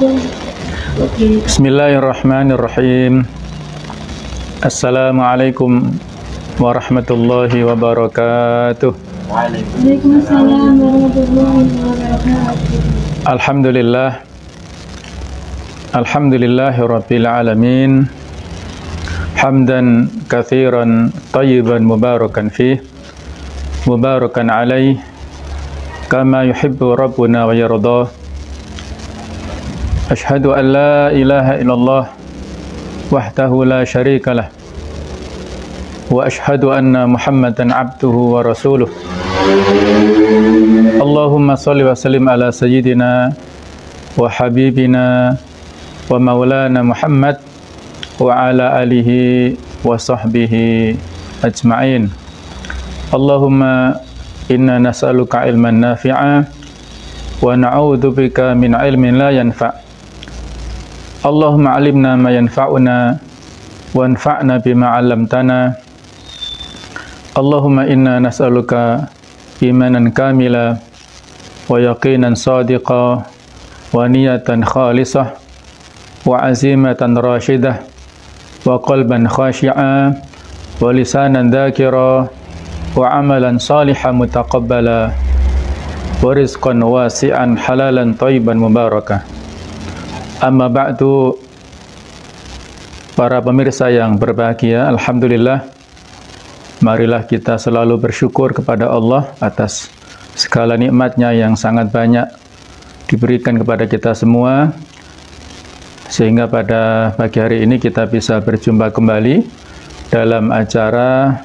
Bismillahirrahmanirrahim. Assalamualaikum warahmatullahi wabarakatuh. Waalaikumsalam warahmatullahi wabarakatuh. Alhamdulillahi rabbil alamin. Hamdan katsiran tayyiban mubarakan fih. Mubarakan alaih kama yuhibbu rabbuna wa yardah. Ashhadu an la ilaha illallah wahdahu la syarika lah. Wa ashhadu anna Muhammadan abduhu wa rasuluh. Allahumma salli wa sallim ala sayyidina wa habibina wa maulana Muhammad wa ala alihi wa sahbihi ajma'in. Allahumma inna nas'aluka ilman nafi'a wa na'udzubika min ilmin la yanfa'. Allahumma alimna ma yanfa'una wanfa'na bima 'allamtana. Allahumma inna nas'aluka imanan kamila wa yaqinan sadiqa wa niyatan khalisah wa azimatan rashidah wa qalban khashi'a wa lisanan dzakira wa amalan salihan mutaqabbala wa rizqan wasi'an halalan thayyiban mubarakah. Amma ba'du, para pemirsa yang berbahagia, alhamdulillah, marilah kita selalu bersyukur kepada Allah atas segala nikmatnya yang sangat banyak diberikan kepada kita semua, sehingga pada pagi hari ini kita bisa berjumpa kembali dalam acara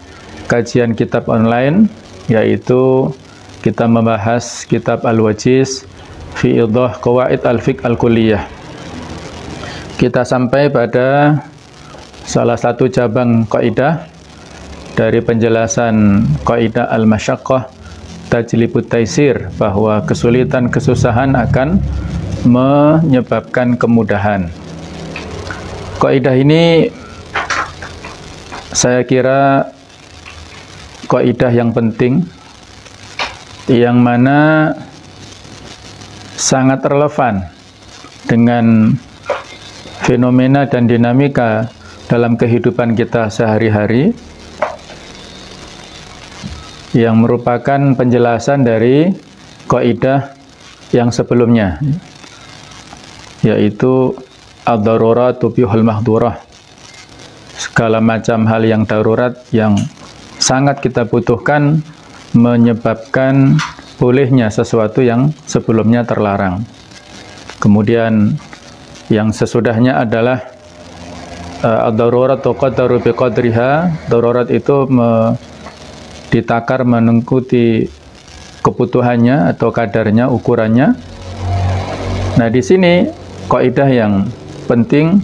kajian kitab online, yaitu kita membahas kitab Al-Wajiz fi Idah Qawaid Al-Fiqh Al-Kulliyah. Kita sampai pada salah satu cabang kaidah dari penjelasan kaidah al-masyaqqah tajlibut taisir, bahwa kesulitan kesusahan akan menyebabkan kemudahan. Kaidah ini saya kira kaidah yang penting, yang mana sangat relevan dengan fenomena dan dinamika dalam kehidupan kita sehari-hari, yang merupakan penjelasan dari kaidah yang sebelumnya, yaitu ad-darurat tubihul mahdurah. Segala macam hal yang darurat yang sangat kita butuhkan menyebabkan bolehnya sesuatu yang sebelumnya terlarang. Kemudian yang sesudahnya adalah ad-darurat tuqaddaru biqadriha. Darurat itu ditakar mengikuti kebutuhannya atau kadarnya, ukurannya. Nah, di sini kaidah yang penting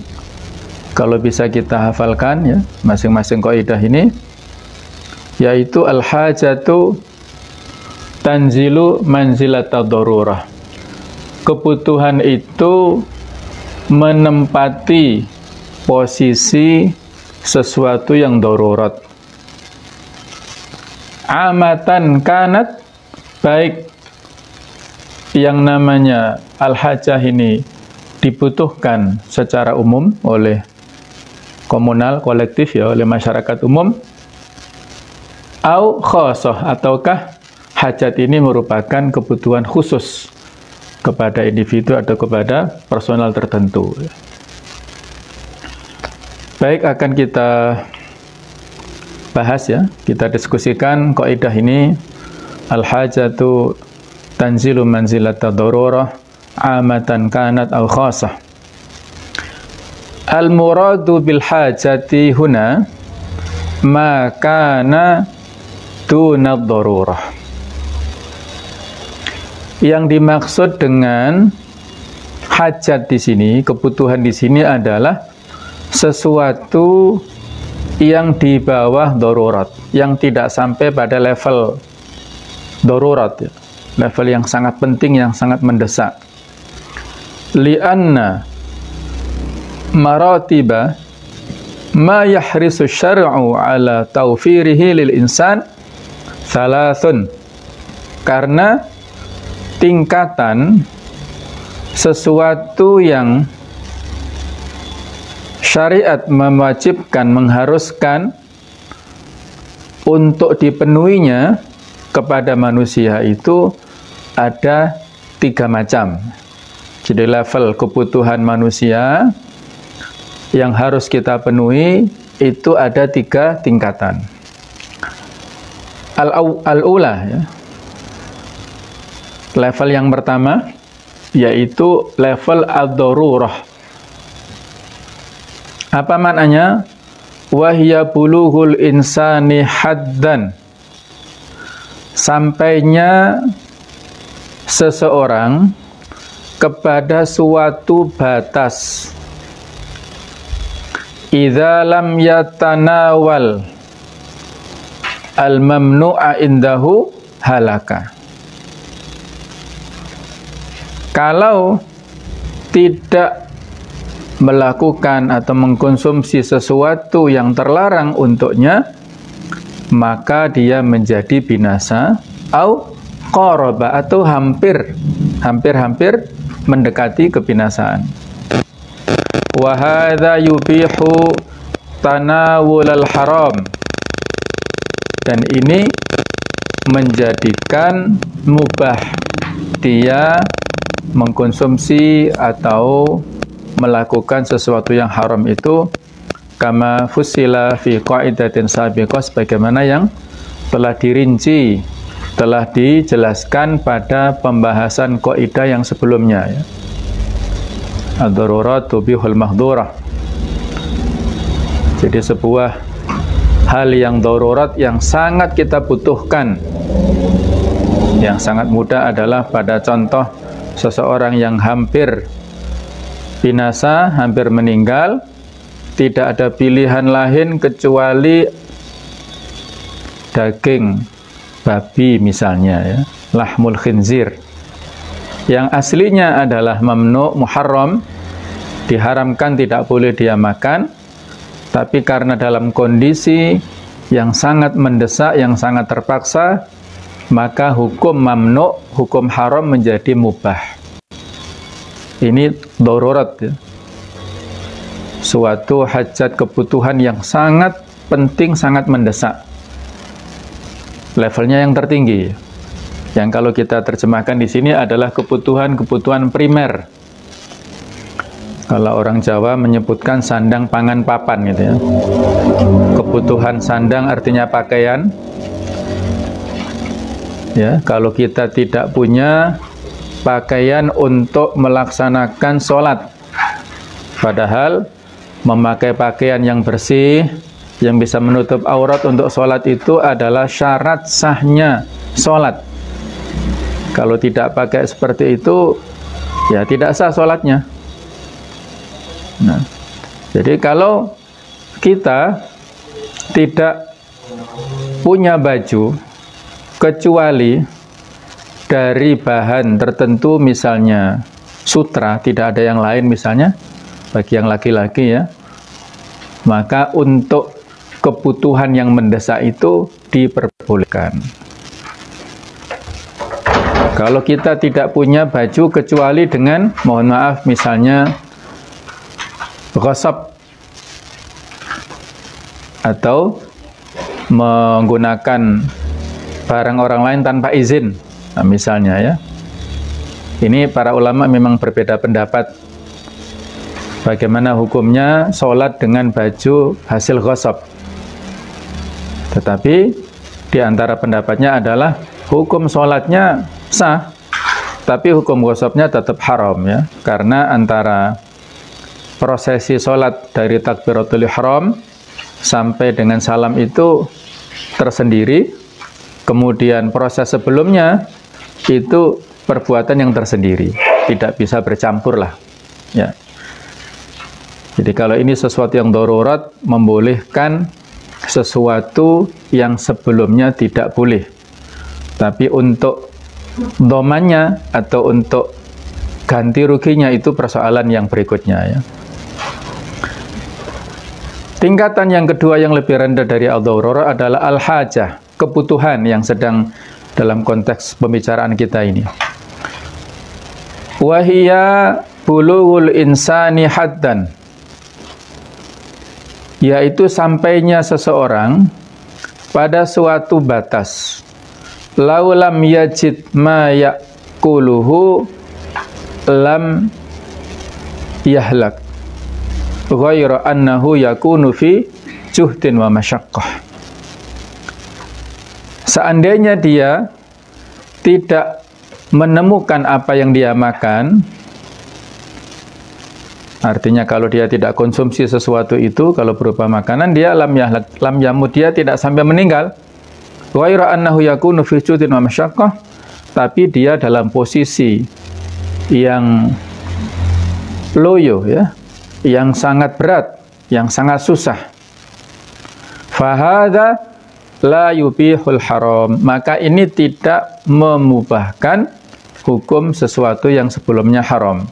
kalau bisa kita hafalkan ya masing-masing kaidah ini, yaitu al-hajatu tanzilu manzilatad darurah. Kebutuhan itu menempati posisi sesuatu yang darurat. Amatan kanat, baik yang namanya al-hajah ini dibutuhkan secara umum oleh komunal, kolektif ya, oleh masyarakat umum, au khasah, ataukah hajat ini merupakan kebutuhan khusus kepada individu atau kepada personal tertentu. Baik, akan kita bahas ya, kita diskusikan kaidah ini, al-hajatu tanzilu manzilatad darurah amatan kanat aw khasah. Al-muradu bil hajati huna ma kana dunad darurah. Yang dimaksud dengan hajat di sini, kebutuhan di sini adalah sesuatu yang di bawah darurat, yang tidak sampai pada level darurat ya. Level yang sangat penting, yang sangat mendesak. Li'anna maratiba ma yahrisu syar'u ala tawfirihi lil insan thalathun. Karena tingkatan sesuatu yang syariat mewajibkan, mengharuskan untuk dipenuhinya kepada manusia itu ada 3 macam. Jadi level kebutuhan manusia yang harus kita penuhi itu ada 3 tingkatan. Al-ula, ya. Level yang pertama yaitu level ad-darurah. Apa maknanya? Wahya bulughul insani haddan. Sampainya seseorang kepada suatu batas. Idza lam yatanawal al-mamnu'a indahu halaka. Kalau tidak melakukan atau mengkonsumsi sesuatu yang terlarang untuknya, maka dia menjadi binasa, au qaraba, atau hampir mendekati kebinasaan. Wa hadza yubihu tanawulal haram. Dan ini menjadikan mubah dia mengkonsumsi atau melakukan sesuatu yang haram itu, kama fusila fi qaidatin sabiqah, sebagaimana yang telah dirinci, telah dijelaskan pada pembahasan kaidah yang sebelumnya, ya. Ad-darurat tubihul mahdhurah. Jadi sebuah hal yang darurat yang sangat kita butuhkan. Yang sangat mudah adalah pada contoh seseorang yang hampir binasa, hampir meninggal, tidak ada pilihan lain kecuali daging babi misalnya, ya, lahmul khinzir, yang aslinya adalah mamnu, muharram, diharamkan, tidak boleh dia makan, tapi karena dalam kondisi yang sangat mendesak, yang sangat terpaksa, maka hukum mamnu, hukum haram menjadi mubah. Ini darurat, ya. Suatu hajat, kebutuhan yang sangat penting, sangat mendesak. Levelnya yang tertinggi. Yang kalau kita terjemahkan di sini adalah kebutuhan-kebutuhan primer. Kalau orang Jawa menyebutkan sandang, pangan, papan, gitu, ya. Kebutuhan sandang artinya pakaian. Ya, kalau kita tidak punya pakaian untuk melaksanakan sholat, padahal memakai pakaian yang bersih, yang bisa menutup aurat untuk sholat itu adalah syarat sahnya sholat. Kalau tidak pakai seperti itu, ya tidak sah sholatnya. Nah, jadi kalau kita tidak punya baju kecuali dari bahan tertentu, misalnya sutra, tidak ada yang lain misalnya, bagi yang laki-laki, ya, maka untuk kebutuhan yang mendesak itu diperbolehkan. Kalau kita tidak punya baju kecuali dengan, mohon maaf, misalnya ghasab atau menggunakan barang orang lain tanpa izin, nah, misalnya, ya, ini para ulama memang berbeda pendapat bagaimana hukumnya sholat dengan baju hasil ghasab. Tetapi di antara pendapatnya adalah hukum sholatnya sah, tapi hukum ghasabnya tetap haram, ya, karena antara prosesi sholat dari takbiratul ihram sampai dengan salam itu tersendiri, kemudian proses sebelumnya itu perbuatan yang tersendiri, tidak bisa bercampur lah, ya. Jadi kalau ini sesuatu yang darurat, membolehkan sesuatu yang sebelumnya tidak boleh. Tapi untuk domannya atau untuk ganti ruginya itu persoalan yang berikutnya, ya. Tingkatan yang kedua yang lebih rendah dari al-darurah adalah al-hajah, kebutuhan yang sedang dalam konteks pembicaraan kita ini. Wahia bulughul insani haddan, yaitu sampainya seseorang pada suatu batas. Laulam yajid ma yaquluhu lam yahlak ghayra annahu yakunu fi juhdin wa masyaqqah. Seandainya dia tidak menemukan apa yang dia makan, artinya kalau dia tidak konsumsi sesuatu itu, kalau berupa makanan, dia lam yamut, dia tidak sampai meninggal. Ghayra annahu yakunu fi juhdin wa masyaqqah, tapi dia dalam posisi yang loyo, ya, yang sangat berat, yang sangat susah. Fahadha la yubihul haram, maka ini tidak memubahkan hukum sesuatu yang sebelumnya haram.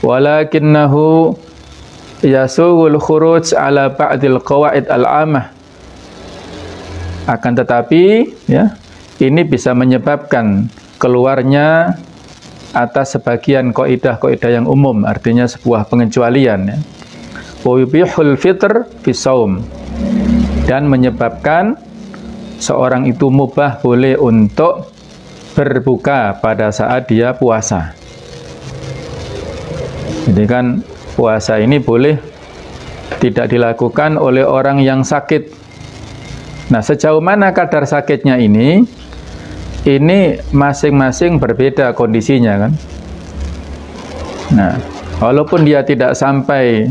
Walakinnahu yasughul khuruj ala ba'dil qawaid al-amah, akan tetapi, ya, ini bisa menyebabkan keluarnya atas sebagian kaidah-kaidah yang umum, artinya sebuah pengecualian, ya. Wa yubihul fitr fi shaum, dan menyebabkan seorang itu mubah boleh untuk berbuka pada saat dia puasa. Jadi kan puasa ini boleh tidak dilakukan oleh orang yang sakit. Nah, sejauh mana kadar sakitnya ini masing-masing berbeda kondisinya, kan. Nah, walaupun dia tidak sampai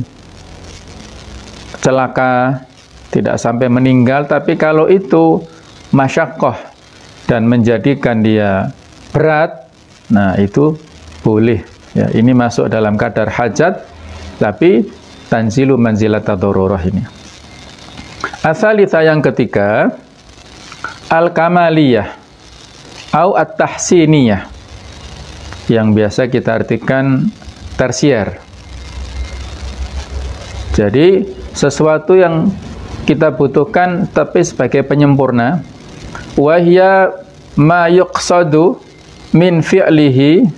celaka, tidak sampai meninggal, tapi kalau itu masyaqqah dan menjadikan dia berat, nah itu boleh, ya. Ini masuk dalam kadar hajat, tapi tanzilu manzilata darurah ini. Asalita yang ketiga, al-kamaliyah au at-tahsiniyah, yang biasa kita artikan tersier. Jadi sesuatu yang kita butuhkan tapi sebagai penyempurna. Wahya ma yuqsadu min fi'lihi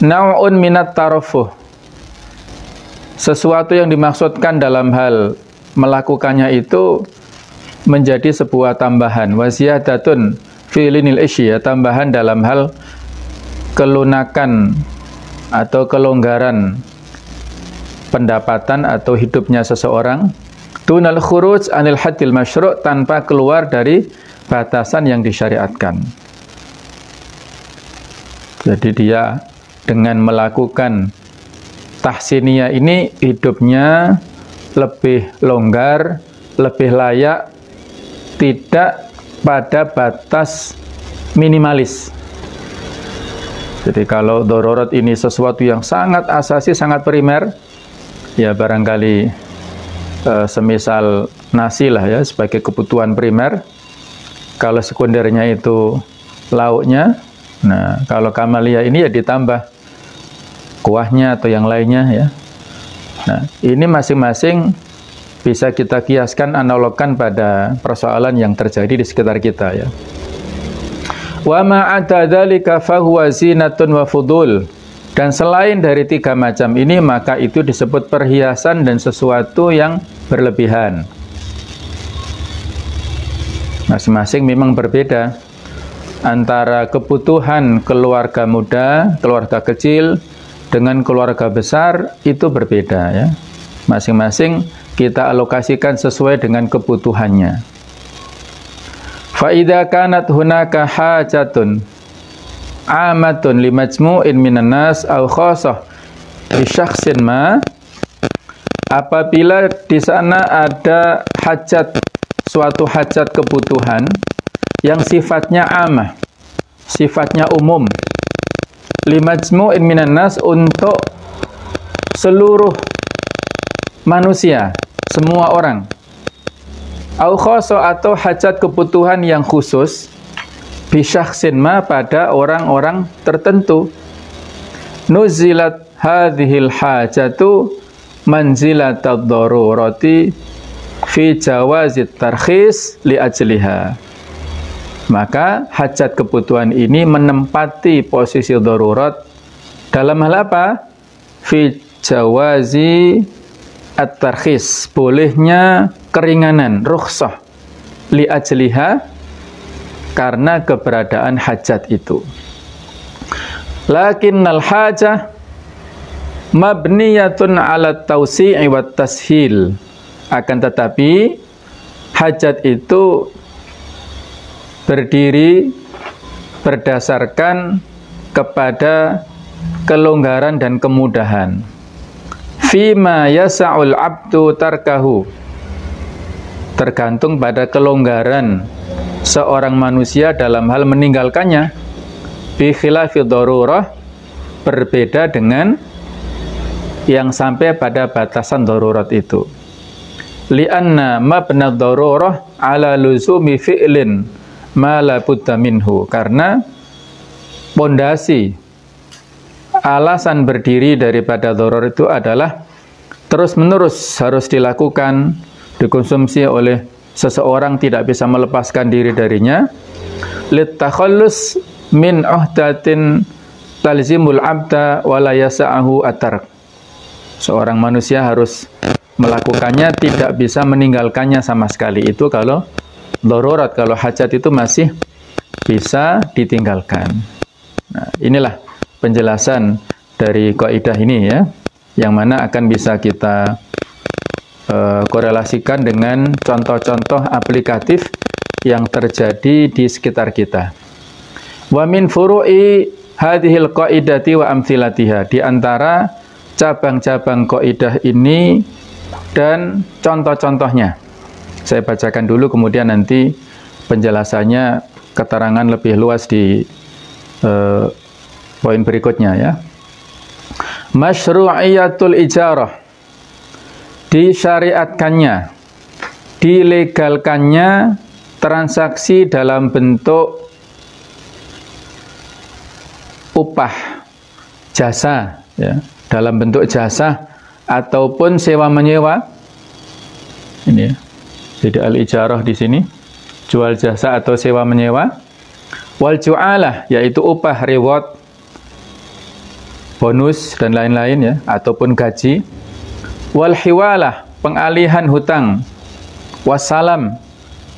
naw'un minat tarafuh, sesuatu yang dimaksudkan dalam hal melakukannya itu menjadi sebuah tambahan. Wasiyadatun fi'linil isya, tambahan dalam hal kelunakan atau kelonggaran pendapatan atau hidupnya seseorang. Dunal khuruj anil haddil masyru', tanpa keluar dari batasan yang disyariatkan. Jadi dia dengan melakukan tahsiniyah ini hidupnya lebih longgar, lebih layak, tidak pada batas minimalis. Jadi kalau darurat ini sesuatu yang sangat asasi, sangat primer, ya barangkali semisal nasi lah, ya, sebagai kebutuhan primer. Kalau sekundernya itu lauknya, nah kalau kamaliyah ini ya ditambah kuahnya atau yang lainnya, ya. Nah, ini masing-masing bisa kita kiaskan, analogkan pada persoalan yang terjadi di sekitar kita, ya. Wa ma'ada dzalika fahuwa zinatun wa fudul, dan selain dari tiga macam ini, maka itu disebut perhiasan dan sesuatu yang berlebihan. Masing-masing memang berbeda antara kebutuhan keluarga muda, keluarga kecil, dengan keluarga besar, itu berbeda, ya. Masing-masing kita alokasikan sesuai dengan kebutuhannya. Fa idza kanat hunaka hajatun amatun limajmu'in minan nas aw khassah li syakhsin ma, apabila di sana ada hajat, suatu hajat kebutuhan yang sifatnya amah, sifatnya umum, limajmu'in minan nas, untuk seluruh manusia, semua orang, au khassa, atau hajat kebutuhan yang khusus, bisyakhsin ma, pada orang-orang tertentu, nuzilat hadhil hajatu manzilatad darurati fi jawazit tarkhis li ajliha, maka hajat kebutuhan ini menempati posisi darurat Dalam hal apa? Fi jawazi at-tarkhis, bolehnya keringanan, rukhsah li ajliha, karena keberadaan hajat itu. Lakinnal hajah mabniyatun ala tausi'i wat tashil. Akan tetapi hajat itu berdiri berdasarkan kepada kelonggaran dan kemudahan. Fima yasa'ul abdu tarkahu, tergantung pada kelonggaran seorang manusia dalam hal meninggalkannya. Bi khilafi darurah, berbeda dengan yang sampai pada batasan darurat itu. Li'anna mabna darurah ala luzumi fi'lin ma la budda minhu, karena pondasi alasan berdiri daripada darurat itu adalah terus-menerus harus dilakukan, dikonsumsi oleh seseorang, tidak bisa melepaskan diri darinya. Litakhallus min uhdatin talzimul abda wala yasa'ahu atark. Seorang manusia harus melakukannya, tidak bisa meninggalkannya sama sekali. Itu kalau darurat, kalau hajat itu masih bisa ditinggalkan. Nah, inilah penjelasan dari kaidah ini ya, yang mana akan bisa kita korelasikan dengan contoh-contoh aplikatif yang terjadi di sekitar kita. Wa min furu'i hadhil qaidati wa amthilatiha, di antara cabang-cabang kaidah ini dan contoh-contohnya. Saya bacakan dulu, kemudian nanti penjelasannya, keterangan lebih luas di poin berikutnya ya. Masyru'iyatul ijarah, disyariatkannya, dilegalkannya transaksi dalam bentuk upah, jasa ya, dalam bentuk jasa ataupun sewa menyewa. Ini ya. Jadi al-ijarah di sini jual jasa atau sewa menyewa. Wal ju'alah, yaitu upah, reward, bonus dan lain-lain ya, ataupun gaji. Wal hiwalah, pengalihan hutang. Wassalam,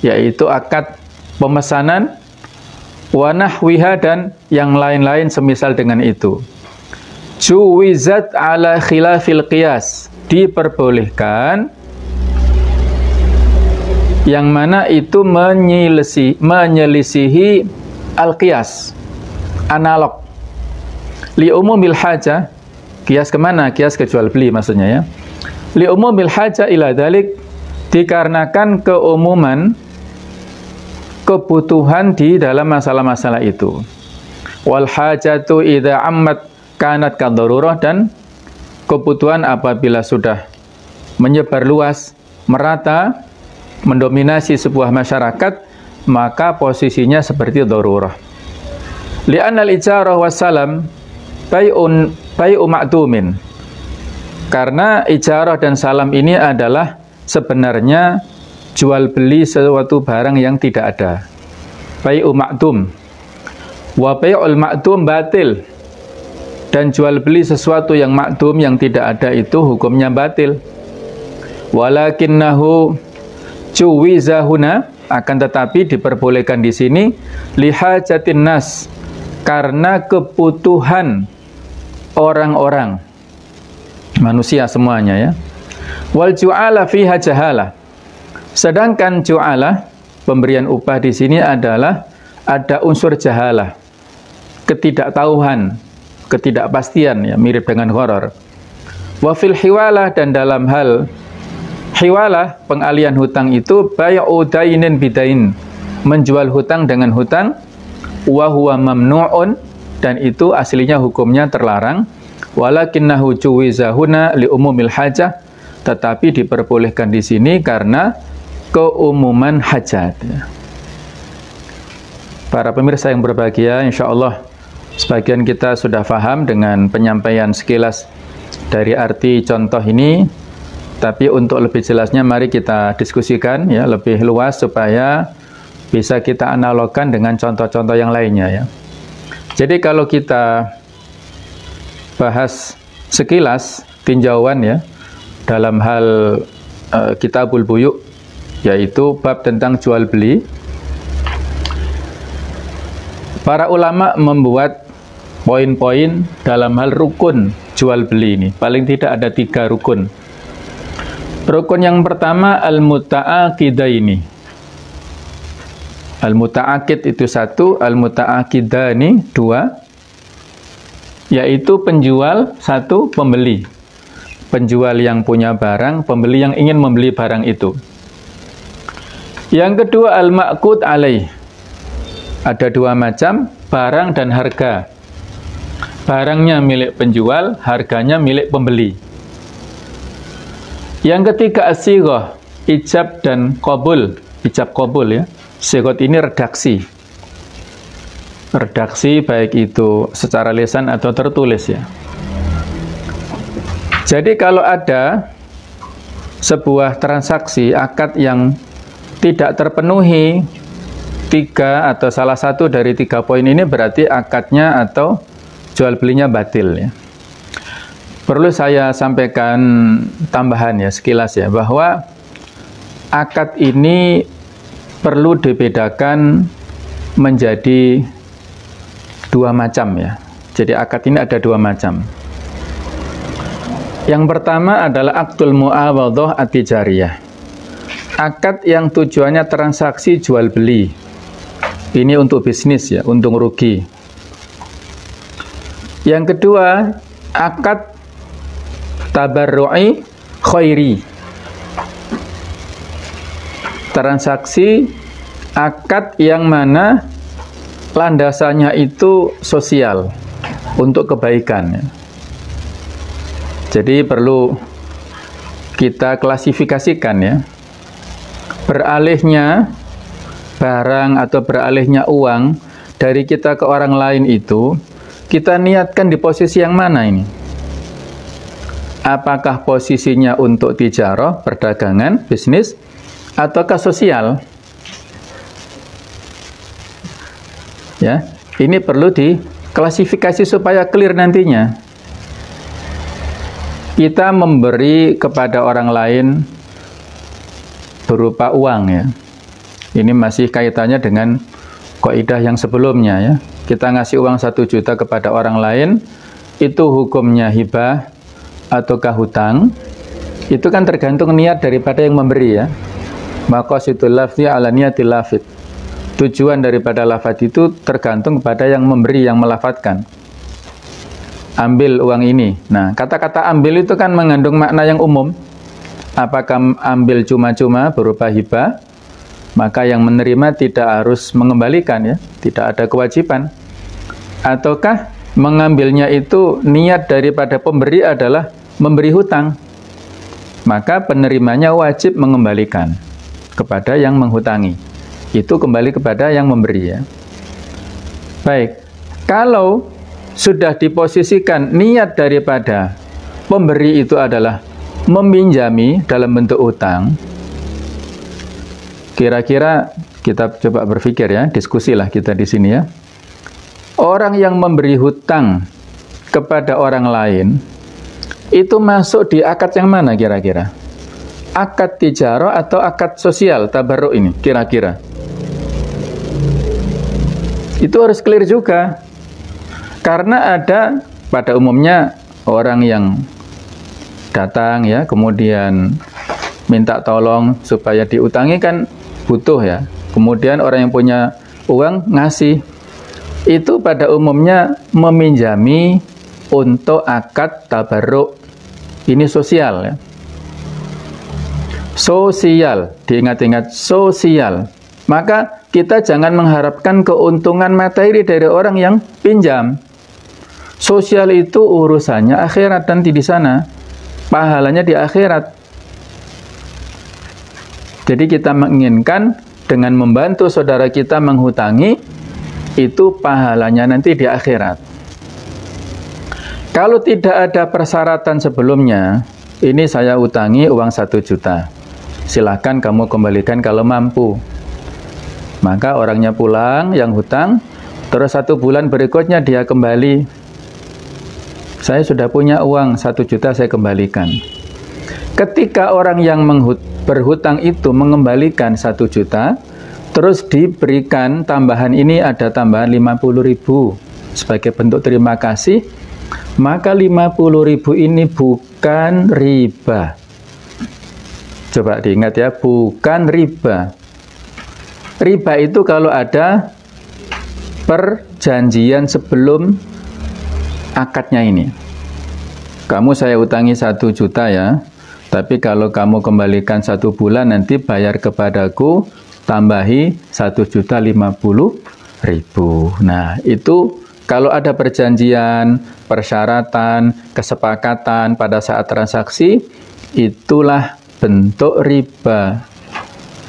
yaitu akad pemesanan. Wa nahwiha, dan yang lain-lain semisal dengan itu. Juwizat ala khilafil qiyas, diperbolehkan yang mana itu menyelisihi al-qiyas, analog. Li umumil haja, qiyas kemana? Qiyas ke jual beli maksudnya ya. Li umumil haja ila dalik, dikarenakan keumuman kebutuhan di dalam masalah-masalah itu. Wal hajatu idza ammat kanat kadarurah, dan kebutuhan apabila sudah menyebar luas, merata, mendominasi sebuah masyarakat, maka posisinya seperti darurah. Li'anna al-ijarah wassalam bai'u ma'dumin, karena ijarah dan salam ini adalah sebenarnya jual beli sesuatu barang yang tidak ada. Bai'u ma'dum wa bai'ul ma'dum batil, dan jual beli sesuatu yang ma'dum, yang tidak ada, itu hukumnya batil. Walakinnahu juwizahuna, akan tetapi diperbolehkan di sini lihajatin nas, karena kebutuhan orang-orang, manusia semuanya ya. Wal ju'ala fiha jahalah, sedangkan ju'ala, pemberian upah di sini adalah ada unsur jahalah, ketidaktahuan, ketidakpastian ya, mirip dengan horor. Wa fil hiwalah, dan dalam hal hiwalah, pengalian hutang itu bai'u dainin bidain, menjual hutang dengan hutang. Wa huwa mamnu'un, dan itu aslinya hukumnya terlarang. Walakinnahu juwizahuna li umumil hajah, tetapi diperbolehkan di sini karena keumuman hajat. Para pemirsa yang berbahagia, insyaallah sebagian kita sudah paham dengan penyampaian sekilas dari arti contoh ini. Tapi untuk lebih jelasnya mari kita diskusikan ya lebih luas supaya bisa kita analogkan dengan contoh-contoh yang lainnya ya. Jadi kalau kita bahas sekilas tinjauan ya dalam hal Kitabul Buyu', yaitu bab tentang jual beli. Para ulama membuat poin-poin dalam hal rukun jual beli ini. Paling tidak ada 3 rukun. Rukun yang pertama al-muta'aqidaini. Al-muta'aqid itu 1, al-muta'aqidani 2, yaitu penjual 1, pembeli. Penjual yang punya barang, pembeli yang ingin membeli barang itu. Yang kedua al-ma'qud alaih. Ada 2 macam, barang dan harga. Barangnya milik penjual, harganya milik pembeli. Yang ketiga as-sighah, ijab dan qabul. Ijab qabul ya. Sighah ini redaksi. Redaksi baik itu secara lisan atau tertulis ya. Jadi kalau ada sebuah transaksi akad yang tidak terpenuhi 3 atau salah satu dari 3 poin ini, berarti akadnya atau jual belinya batil ya. Perlu saya sampaikan tambahan ya sekilas ya, bahwa akad ini perlu dibedakan menjadi 2 macam ya. Jadi akad ini ada 2 macam. Yang pertama adalah akdul mu'awadhah at-tijariyah. Akad yang tujuannya transaksi jual beli. Ini untuk bisnis ya, untung rugi. Yang kedua, akad tabarru'i khairi. Transaksi akad yang mana landasannya itu sosial, untuk kebaikan ya. Jadi perlu kita klasifikasikan ya. Beralihnya barang atau beralihnya uang dari kita ke orang lain itu, kita niatkan di posisi yang mana ini? Apakah posisinya untuk tijarah, perdagangan, bisnis, ataukah sosial? Ya, ini perlu diklasifikasi supaya clear nantinya. Kita memberi kepada orang lain berupa uang ya. Ini masih kaitannya dengan kaidah yang sebelumnya ya. Kita ngasih uang 1 juta kepada orang lain, itu hukumnya hibah ataukah hutang? Itu kan tergantung niat daripada yang memberi ya. Maqasidul lafzi ala niyatil lafid. Tujuan daripada lafaz itu tergantung kepada yang memberi, yang melafadzkan. Ambil uang ini. Nah, kata-kata ambil itu kan mengandung makna yang umum. Apakah ambil cuma-cuma berupa hibah, maka yang menerima tidak harus mengembalikan ya, tidak ada kewajiban. Ataukah mengambilnya itu niat daripada pemberi adalah memberi hutang, maka penerimanya wajib mengembalikan kepada yang menghutangi. Itu kembali kepada yang memberi ya. Baik, kalau sudah diposisikan niat daripada pemberi itu adalah meminjami dalam bentuk utang, kira-kira kita coba berpikir ya, diskusilah kita di sini ya. Orang yang memberi hutang kepada orang lain itu masuk di akad yang mana kira-kira? Akad tijarah atau akad sosial tabarruk ini kira-kira? Itu harus clear juga. Karena ada pada umumnya orang yang datang ya, kemudian minta tolong supaya diutangi kan butuh ya. Kemudian orang yang punya uang ngasih. Itu pada umumnya meminjami untuk akad tabarruk. Ini sosial ya. Sosial, diingat-ingat sosial. Maka kita jangan mengharapkan keuntungan materi dari orang yang pinjam. Sosial itu urusannya akhirat nanti di sana. Pahalanya di akhirat. Jadi kita menginginkan dengan membantu saudara kita menghutangi, itu pahalanya nanti di akhirat. Kalau tidak ada persyaratan sebelumnya, ini saya utangi uang 1 juta. Silahkan kamu kembalikan kalau mampu. Maka orangnya pulang yang hutang, terus 1 bulan berikutnya dia kembali. Saya sudah punya uang 1 juta, saya kembalikan. Ketika orang yang berhutang itu mengembalikan 1 juta, terus diberikan tambahan, ini ada tambahan 50.000 sebagai bentuk terima kasih, maka 50.000 ini bukan riba. Coba diingat ya, bukan riba. Riba itu kalau ada perjanjian sebelum akadnya ini. Kamu saya utangi 1 juta ya, tapi kalau kamu kembalikan 1 bulan nanti bayar kepadaku tambahi 1.050.000. Nah, itu kalau ada perjanjian, persyaratan, kesepakatan pada saat transaksi, itulah bentuk riba.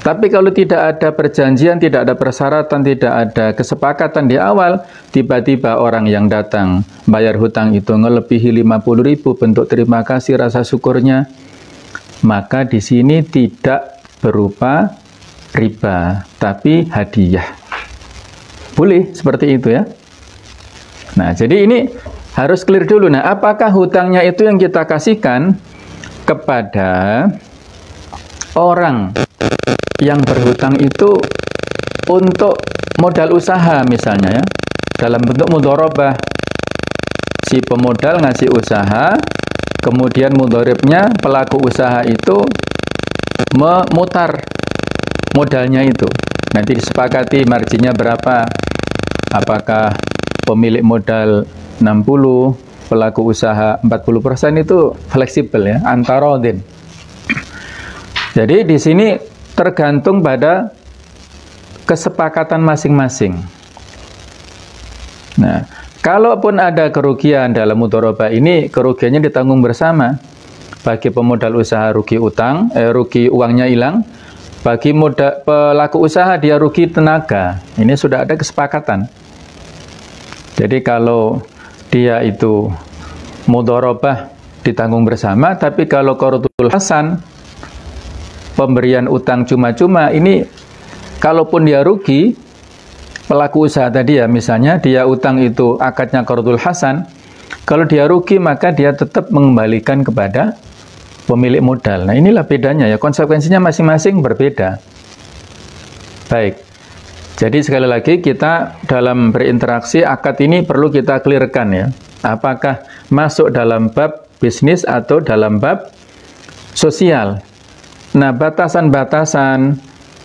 Tapi kalau tidak ada perjanjian, tidak ada persyaratan, tidak ada kesepakatan di awal, tiba-tiba orang yang datang bayar hutang itu ngelebihi 50.000 bentuk terima kasih rasa syukurnya, maka di sini tidak berupa riba, tapi hadiah. Boleh seperti itu ya. Nah, jadi ini harus clear dulu. Nah, apakah hutangnya itu yang kita kasihkan kepada orang yang berhutang itu untuk modal usaha misalnya ya, dalam bentuk mudharabah, si pemodal ngasih usaha, kemudian mudharibnya pelaku usaha itu memutar modalnya itu, nanti disepakati marginnya berapa, apakah pemilik modal 60, pelaku usaha 40%, itu fleksibel ya, antarodin. Jadi di sini tergantung pada kesepakatan masing-masing. Nah, kalaupun ada kerugian dalam mudharabah ini, kerugiannya ditanggung bersama. Bagi pemodal usaha rugi utang, rugi uangnya hilang. Bagi pelaku usaha dia rugi tenaga. Ini sudah ada kesepakatan. Jadi kalau dia itu mudharabah ditanggung bersama, tapi kalau qardul hasan, pemberian utang cuma-cuma, ini kalaupun dia rugi, pelaku usaha tadi ya, misalnya dia utang itu akadnya qardul hasan, kalau dia rugi maka dia tetap mengembalikan kepada pemilik modal. Nah, inilah bedanya ya, konsekuensinya masing-masing berbeda. Baik, jadi sekali lagi kita dalam berinteraksi akad ini perlu kita clearkan ya, apakah masuk dalam bab bisnis atau dalam bab sosial. Nah, batasan-batasan,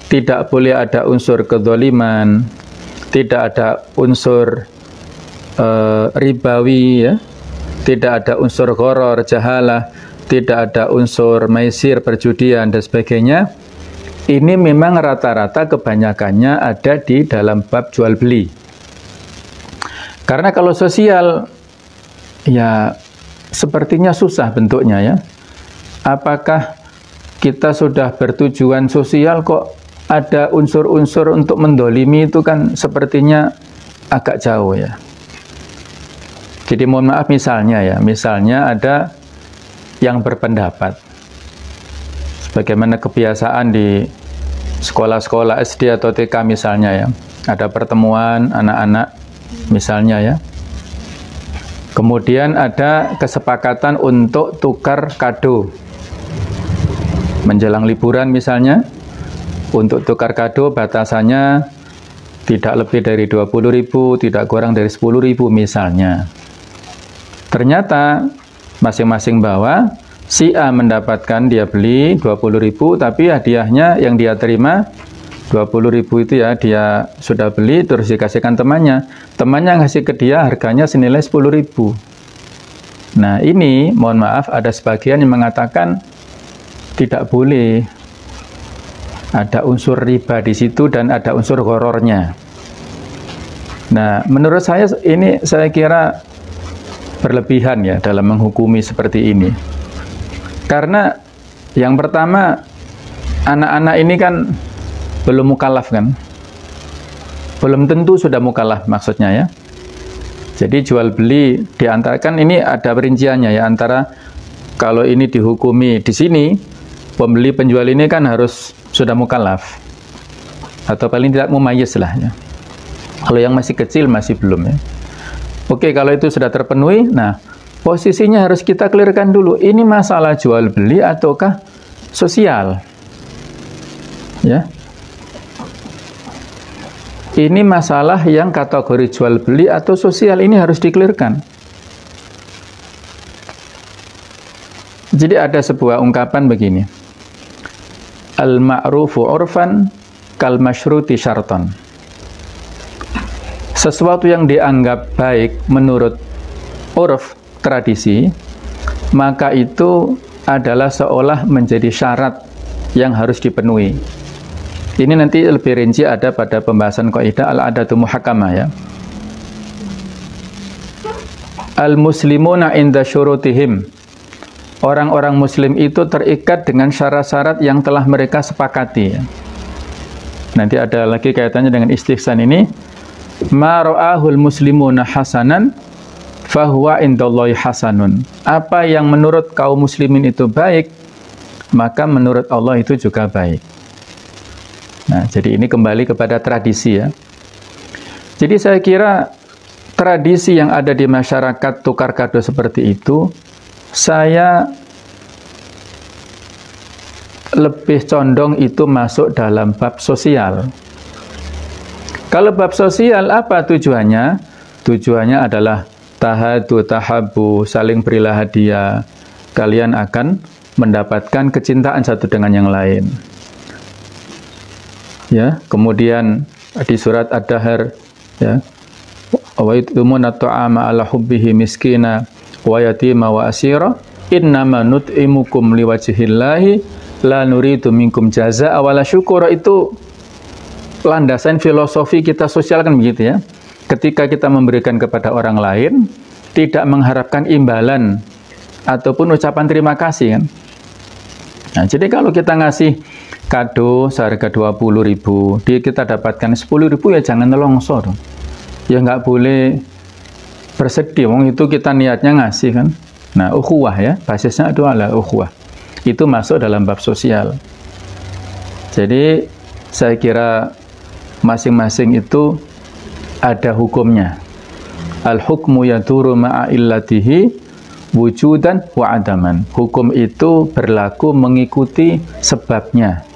tidak boleh ada unsur kedzaliman, tidak ada unsur ribawi ya, tidak ada unsur gharar, jahalah, tidak ada unsur maisir, perjudian dan sebagainya. Ini memang rata-rata kebanyakannya ada di dalam bab jual beli. Karena kalau sosial ya sepertinya susah bentuknya ya. Apakah kita sudah bertujuan sosial kok ada unsur-unsur untuk mendolimi, itu kan sepertinya agak jauh ya. Jadi mohon maaf, misalnya ada yang berpendapat, sebagaimana kebiasaan di sekolah-sekolah SD atau TK misalnya ya, ada pertemuan anak-anak misalnya ya, kemudian ada kesepakatan untuk tukar kado menjelang liburan misalnya. Untuk tukar kado batasannya tidak lebih dari 20.000, tidak kurang dari 10.000 misalnya. Ternyata masing-masing bawa, si A mendapatkan dia beli 20.000, tapi hadiahnya yang dia terima 20.000 itu ya, dia sudah beli terus dikasihkan temannya. Temannya ngasih ke dia harganya senilai 10.000. Nah, ini mohon maaf ada sebagian yang mengatakan tidak boleh. Ada unsur riba di situ dan ada unsur ghorornya. Nah, menurut saya ini saya kira berlebihan ya dalam menghukumi seperti ini. Karena yang pertama, anak-anak ini kan belum mukallaf kan? Belum tentu sudah mukallaf maksudnya ya. Jadi jual beli diantarkan ini ada perinciannya ya, antara kalau ini dihukumi di sini, pembeli penjual ini kan harus sudah mukallaf atau paling tidak mumayyiz lah ya. Kalau yang masih kecil masih belum ya. Oke, kalau itu sudah terpenuhi, nah posisinya harus kita clearkan dulu. Ini masalah jual beli ataukah sosial? Ya. Ini masalah yang kategori jual beli atau sosial, ini harus di-clearkan. Jadi ada sebuah ungkapan begini. Al-ma'rufu urfan kal masyruti syarton. Sesuatu yang dianggap baik menurut urf, tradisi, maka itu adalah seolah menjadi syarat yang harus dipenuhi. Ini nanti lebih rinci ada pada pembahasan kaidah al-adatu muhakkamah ya. Al-muslimuna inda syurutihim. Orang-orang muslim itu terikat dengan syarat-syarat yang telah mereka sepakati ya. Nanti ada lagi kaitannya dengan istihsan ini. Ma ra'ahul muslimuna hasanan fahuwa indallahi hasanun. Apa yang menurut kaum muslimin itu baik, maka menurut Allah itu juga baik. Nah, jadi ini kembali kepada tradisi ya. Jadi saya kira tradisi yang ada di masyarakat tukar kado seperti itu, saya lebih condong itu masuk dalam bab sosial. Kalau bab sosial apa tujuannya? Tujuannya adalah tahadu, tahabu, saling berilah hadiah. Kalian akan mendapatkan kecintaan satu dengan yang lain. Ya, kemudian di surat Ad-Dahr ya, wa yutimuna ta'ama ala hubbihi miskina wa yatima wa asira innama nut'imukum liwajhillahi la nuridu minkum jazaa'a wala syukura. Itu landasan filosofi kita sosial kan begitu ya. Ketika kita memberikan kepada orang lain, tidak mengharapkan imbalan ataupun ucapan terima kasih kan. Nah, jadi kalau kita ngasih kado seharga 20.000, dia kita dapatkan 10.000 ya jangan nelongso dong. Ya nggak boleh bersedih, wong itu kita niatnya ngasih kan. Nah, ukhuwah ya, basisnya itu adalah ukhuwah. Itu masuk dalam bab sosial. Jadi saya kira masing-masing itu ada hukumnya. Al-hukmu yaduru ma'a illatihi wujudan wa adaman. Hukum itu berlaku mengikuti sebabnya.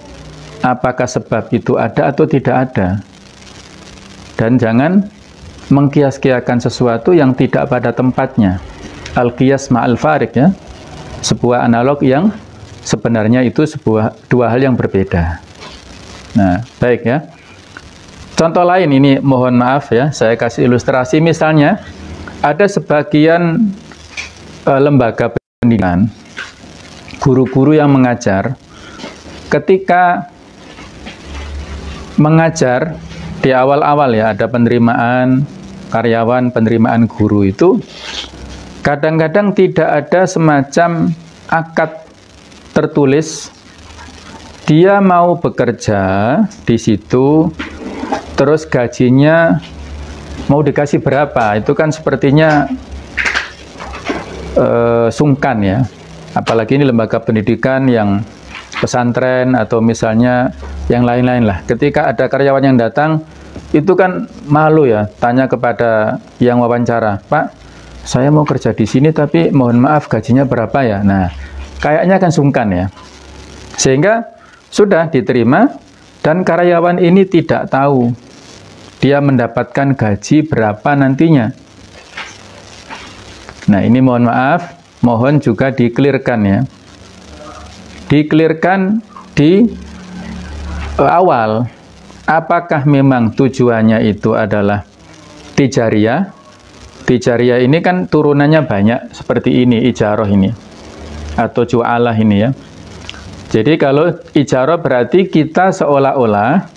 Apakah sebab itu ada atau tidak ada. Dan jangan mengkias-kiakan sesuatu yang tidak pada tempatnya. Al-qiyas ma'al farik ya. Sebuah analog yang sebenarnya itu dua hal yang berbeda. Nah, baik ya. Contoh lain ini mohon maaf ya, saya kasih ilustrasi. Misalnya ada sebagian lembaga pendidikan, guru-guru yang mengajar, ketika mengajar di awal-awal ya, ada penerimaan karyawan, penerimaan guru itu, kadang-kadang tidak ada semacam akad tertulis, dia mau bekerja di situ, terus gajinya mau dikasih berapa, itu kan sepertinya sungkan ya, apalagi ini lembaga pendidikan yang pesantren atau misalnya yang lain-lain lah. Ketika ada karyawan yang datang, itu kan malu ya, tanya kepada yang wawancara, Pak, saya mau kerja di sini tapi mohon maaf gajinya berapa ya? Nah, kayaknya kan sungkan ya, sehingga sudah diterima dan karyawan ini tidak tahu dia mendapatkan gaji berapa nantinya. Nah, ini mohon maaf, mohon juga di-clearkan ya. Di-clearkan di awal, apakah memang tujuannya itu adalah tijariyah? Tijariyah ini kan turunannya banyak, seperti ini, ijarah ini, atau ju'alah ini ya. Jadi kalau ijarah berarti kita seolah-olah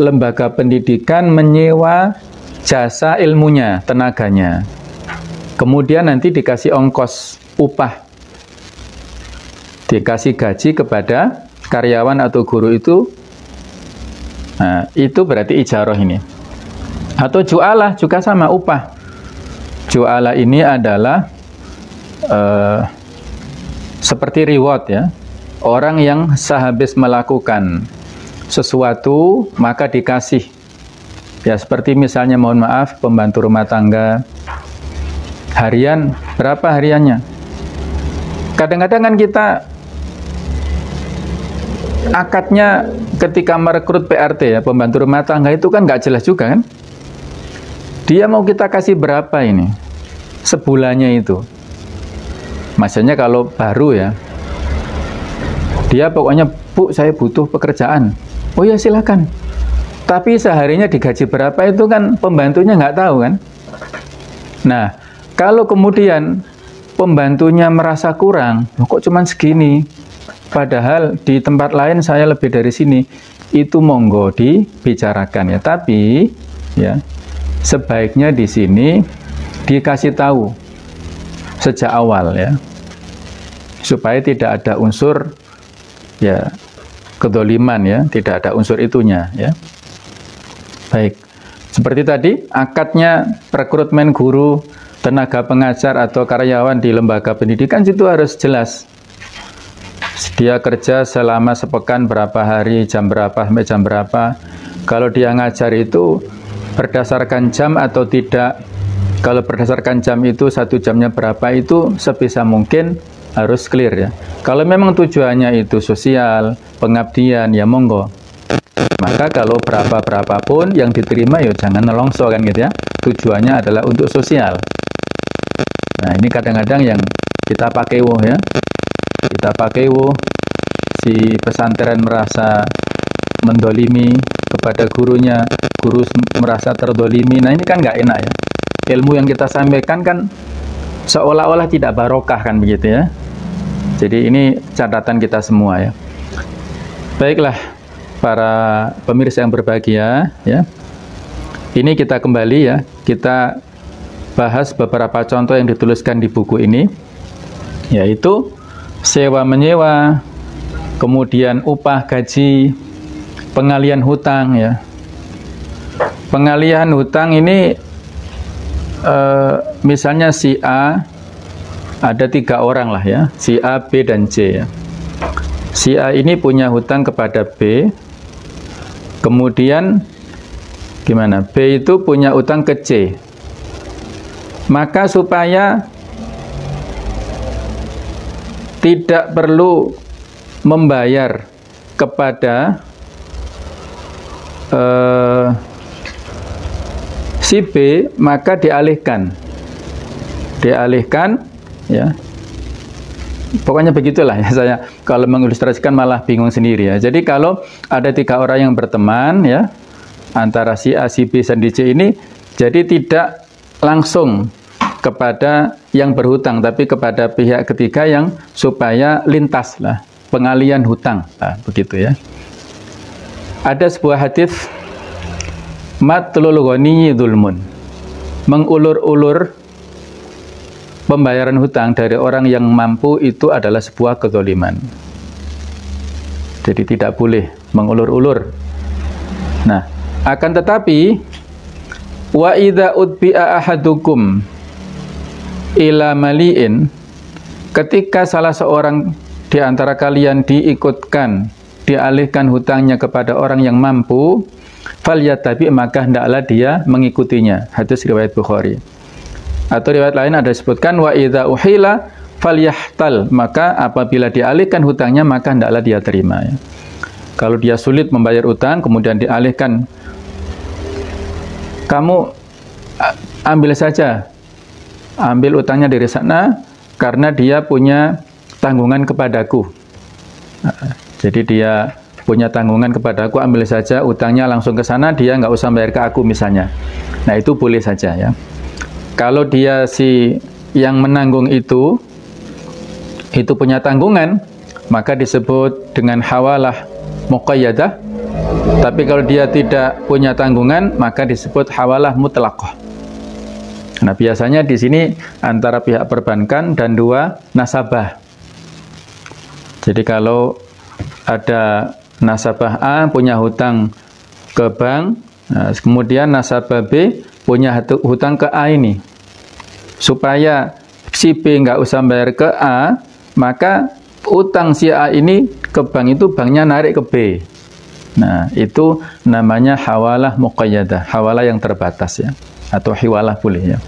lembaga pendidikan menyewa jasa ilmunya, tenaganya. Kemudian nanti dikasih ongkos upah, dikasih gaji kepada karyawan atau guru itu. Nah, itu berarti ijarah ini. Atau ju'alah juga sama, upah. Ju'alah ini adalah seperti reward ya. Orang yang sehabis melakukan sesuatu maka dikasih. Ya seperti misalnya mohon maaf pembantu rumah tangga harian, berapa hariannya. Kadang-kadang kan kita akadnya ketika merekrut PRT ya, pembantu rumah tangga itu kan nggak jelas juga kan. Dia mau kita kasih berapa ini sebulannya itu. Maksudnya kalau baru ya, dia pokoknya, Bu, saya butuh pekerjaan. Oh ya silakan. Tapi seharinya digaji berapa itu kan pembantunya nggak tahu kan. Nah, kalau kemudian pembantunya merasa kurang, kok cuman segini, padahal di tempat lain saya lebih dari sini, itu monggo dibicarakan ya. Tapi ya sebaiknya di sini dikasih tahu sejak awal ya, supaya tidak ada unsur ya kedoliman ya, tidak ada unsur itunya ya. Baik, seperti tadi akadnya rekrutmen guru, tenaga pengajar atau karyawan di lembaga pendidikan itu harus jelas. Dia kerja selama sepekan berapa hari, jam berapa sampai jam berapa. Kalau dia ngajar itu berdasarkan jam atau tidak. Kalau berdasarkan jam itu 1 jamnya berapa, itu sebisa mungkin harus clear ya. Kalau memang tujuannya itu sosial, pengabdian, ya monggo. Maka kalau berapapun yang diterima ya jangan nelongso kan gitu ya. Tujuannya adalah untuk sosial. Nah ini kadang-kadang yang kita pakai ya. Kita pakai si pesantren merasa mendolimi kepada gurunya, guru merasa terdolimi. Nah ini kan nggak enak ya. Ilmu yang kita sampaikan kan seolah-olah tidak barokah kan begitu ya. Jadi ini catatan kita semua ya. Baiklah para pemirsa yang berbahagia ya. Ini kita kembali ya, kita bahas beberapa contoh yang dituliskan di buku ini, yaitu sewa menyewa, kemudian upah gaji, pengalihan hutang ya. Pengalihan hutang ini misalnya si A, ada 3 orang lah ya, si A, B, dan C ya. Si A ini punya hutang kepada B, kemudian gimana? B itu punya hutang ke C. Maka supaya tidak perlu membayar kepada si B, maka dialihkan ya. Pokoknya begitulah ya, saya kalau mengilustrasikan malah bingung sendiri ya. Jadi kalau ada 3 orang yang berteman ya, antara si A, si B, dan si C ini, jadi tidak langsung kepada yang berhutang, tapi kepada pihak ketiga yang supaya lintas lah pengalihan hutang, nah, begitu ya. Ada sebuah hadis, matlul ghaniyyi dzulmun, mengulur-ulur pembayaran hutang dari orang yang mampu itu adalah sebuah kezaliman. Jadi tidak boleh mengulur-ulur. Nah, akan tetapi wa idza utbi'a ahadukum ila mali'in, ketika salah seorang di antara kalian diikutkan, dialihkan hutangnya kepada orang yang mampu, falyatabi, maka hendaklah dia mengikutinya. Hadis riwayat Bukhari. Atau riwayat lain ada disebutkan wa idza uhila falyahtal, maka apabila dialihkan hutangnya maka hendaklah dia terima ya. Kalau dia sulit membayar hutang kemudian dialihkan, kamu ambil saja, ambil utangnya dari sana karena dia punya tanggungan kepadaku. Jadi dia punya tanggungan kepadaku, ambil saja utangnya langsung ke sana, dia nggak usah bayar ke aku misalnya. Nah itu boleh saja ya. Kalau dia si yang menanggung itu punya tanggungan, maka disebut dengan hawalah muqayyadah. Tapi kalau dia tidak punya tanggungan, maka disebut hawalah mutlaqah. Nah, biasanya di sini antara pihak perbankan dan 2 nasabah. Jadi kalau ada nasabah A punya hutang ke bank, nah, kemudian nasabah B punya hutang ke A ini, supaya si B nggak usah bayar ke A, maka utang si A ini ke bank itu banknya narik ke B. Nah, itu namanya hawalah muqayyadah, hawalah yang terbatas ya, atau hiwalah boleh ya.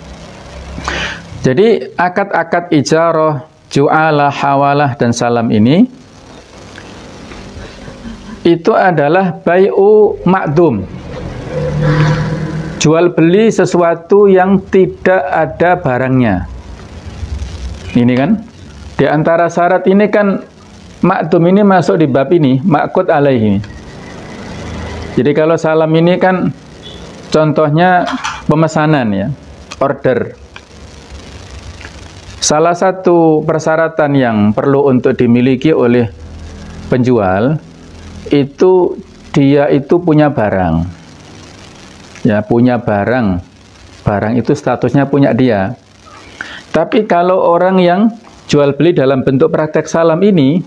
Jadi akad-akad ijarah, ju'alah, hawalah, dan salam ini itu adalah bai'u ma'dum, jual beli sesuatu yang tidak ada barangnya. Ini kan, di antara syarat ini kan ma'dum ini masuk di bab ini, ma'qud alaihi. Jadi kalau salam ini kan contohnya pemesanan ya, order. Salah satu persyaratan yang perlu untuk dimiliki oleh penjual itu dia itu punya barang. Ya, punya barang. Barang itu statusnya punya dia. Tapi kalau orang yang jual beli dalam bentuk praktek salam ini,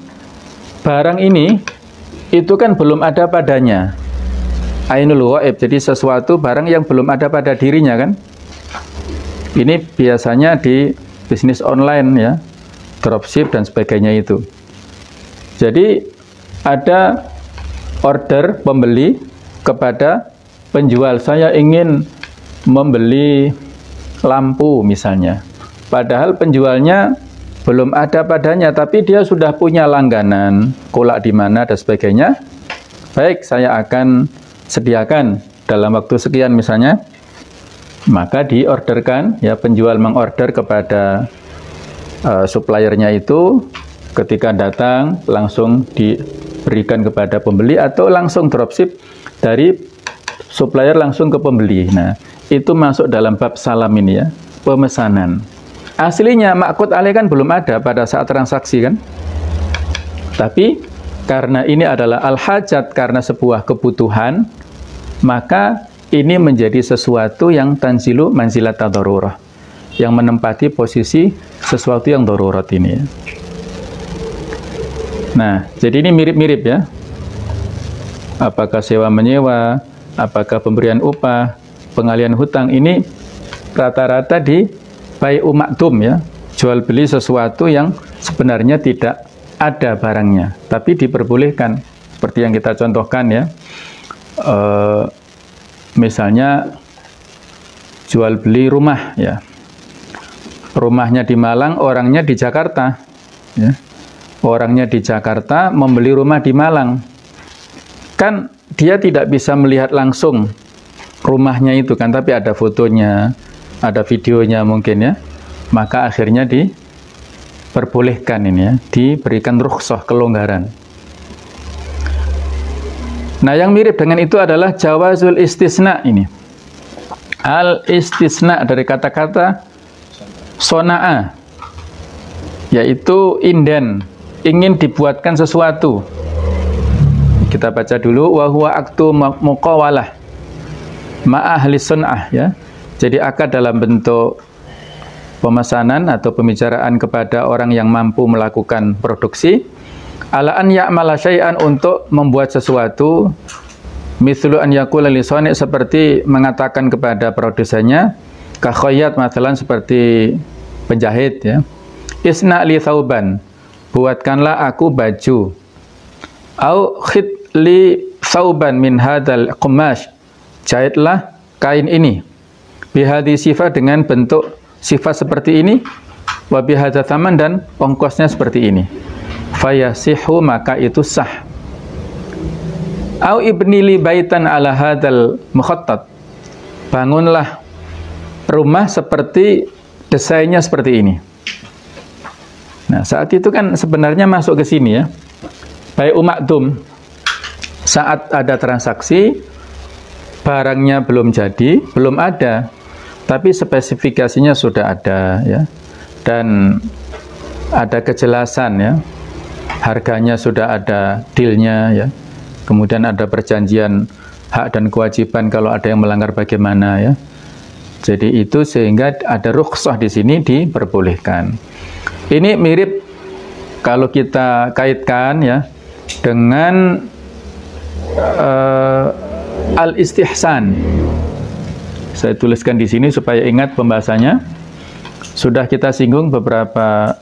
barang ini itu kan belum ada padanya. Ainul ghaib, jadi sesuatu barang yang belum ada pada dirinya kan. Ini biasanya di bisnis online ya, dropship dan sebagainya itu. Jadi ada order pembeli kepada penjual, saya ingin membeli lampu misalnya. Padahal penjualnya belum ada padanya, tapi dia sudah punya langganan, kolak di mana dan sebagainya. Baik, saya akan sediakan dalam waktu sekian misalnya. Maka diorderkan, ya, penjual mengorder kepada suppliernya itu, ketika datang langsung diberikan kepada pembeli atau langsung dropship dari supplier langsung ke pembeli. Nah, itu masuk dalam bab salam ini ya, pemesanan. Aslinya ma'qud alaih kan belum ada pada saat transaksi kan. Tapi karena ini adalah al-hajat, karena sebuah kebutuhan, maka ini menjadi sesuatu yang tanzilu manzilat darurah, yang menempati posisi sesuatu yang darurat ini. Nah, jadi ini mirip-mirip ya. Apakah sewa menyewa, apakah pemberian upah, pengalihan hutang, ini rata-rata di bai'u ma'dum ya, jual beli sesuatu yang sebenarnya tidak ada barangnya, tapi diperbolehkan. Seperti yang kita contohkan ya. Misalnya jual beli rumah ya, rumahnya di Malang, orangnya di Jakarta ya. Orangnya di Jakarta membeli rumah di Malang, kan dia tidak bisa melihat langsung rumahnya itu kan, tapi ada fotonya, ada videonya mungkin ya. Maka akhirnya diperbolehkan ini ya, diberikan rukhsah, kelonggaran. Nah, yang mirip dengan itu adalah jawazul istisna ini. Al-istisna dari kata-kata sona'a, yaitu inden, ingin dibuatkan sesuatu. Kita baca dulu, wa huwa aktu muqawalah ma'ahli sun'ah ya. Jadi akad dalam bentuk pemesanan atau pembicaraan kepada orang yang mampu melakukan produksi, ala an ya'mala syai'an, untuk membuat sesuatu, mithlu an yaqula li sani', seperti mengatakan kepada produsennya, ka khayyat, masalan seperti penjahit ya, isna li thauban, buatkanlah aku baju, au khit li thauban min hadzal qumash, jahitlah kain ini, bihadhi sifat, dengan bentuk sifat seperti ini, wa bihadza tsaman, dan ongkosnya seperti ini. Fayasihu, maka itu sah. Au ibni li baitan ala hadzal mukhattat, bangunlah rumah seperti desainnya seperti ini. Nah, saat itu kan sebenarnya masuk ke sini ya, bai'u ma'dum. Saat ada transaksi, barangnya belum jadi, belum ada, tapi spesifikasinya sudah ada ya, dan ada kejelasan ya, harganya sudah ada, dealnya ya, kemudian ada perjanjian hak dan kewajiban kalau ada yang melanggar bagaimana ya. Jadi itu sehingga ada rukhsah di sini, diperbolehkan. Ini mirip kalau kita kaitkan ya dengan al-istihsan. Saya tuliskan di sini supaya ingat pembahasannya. Sudah kita singgung beberapa,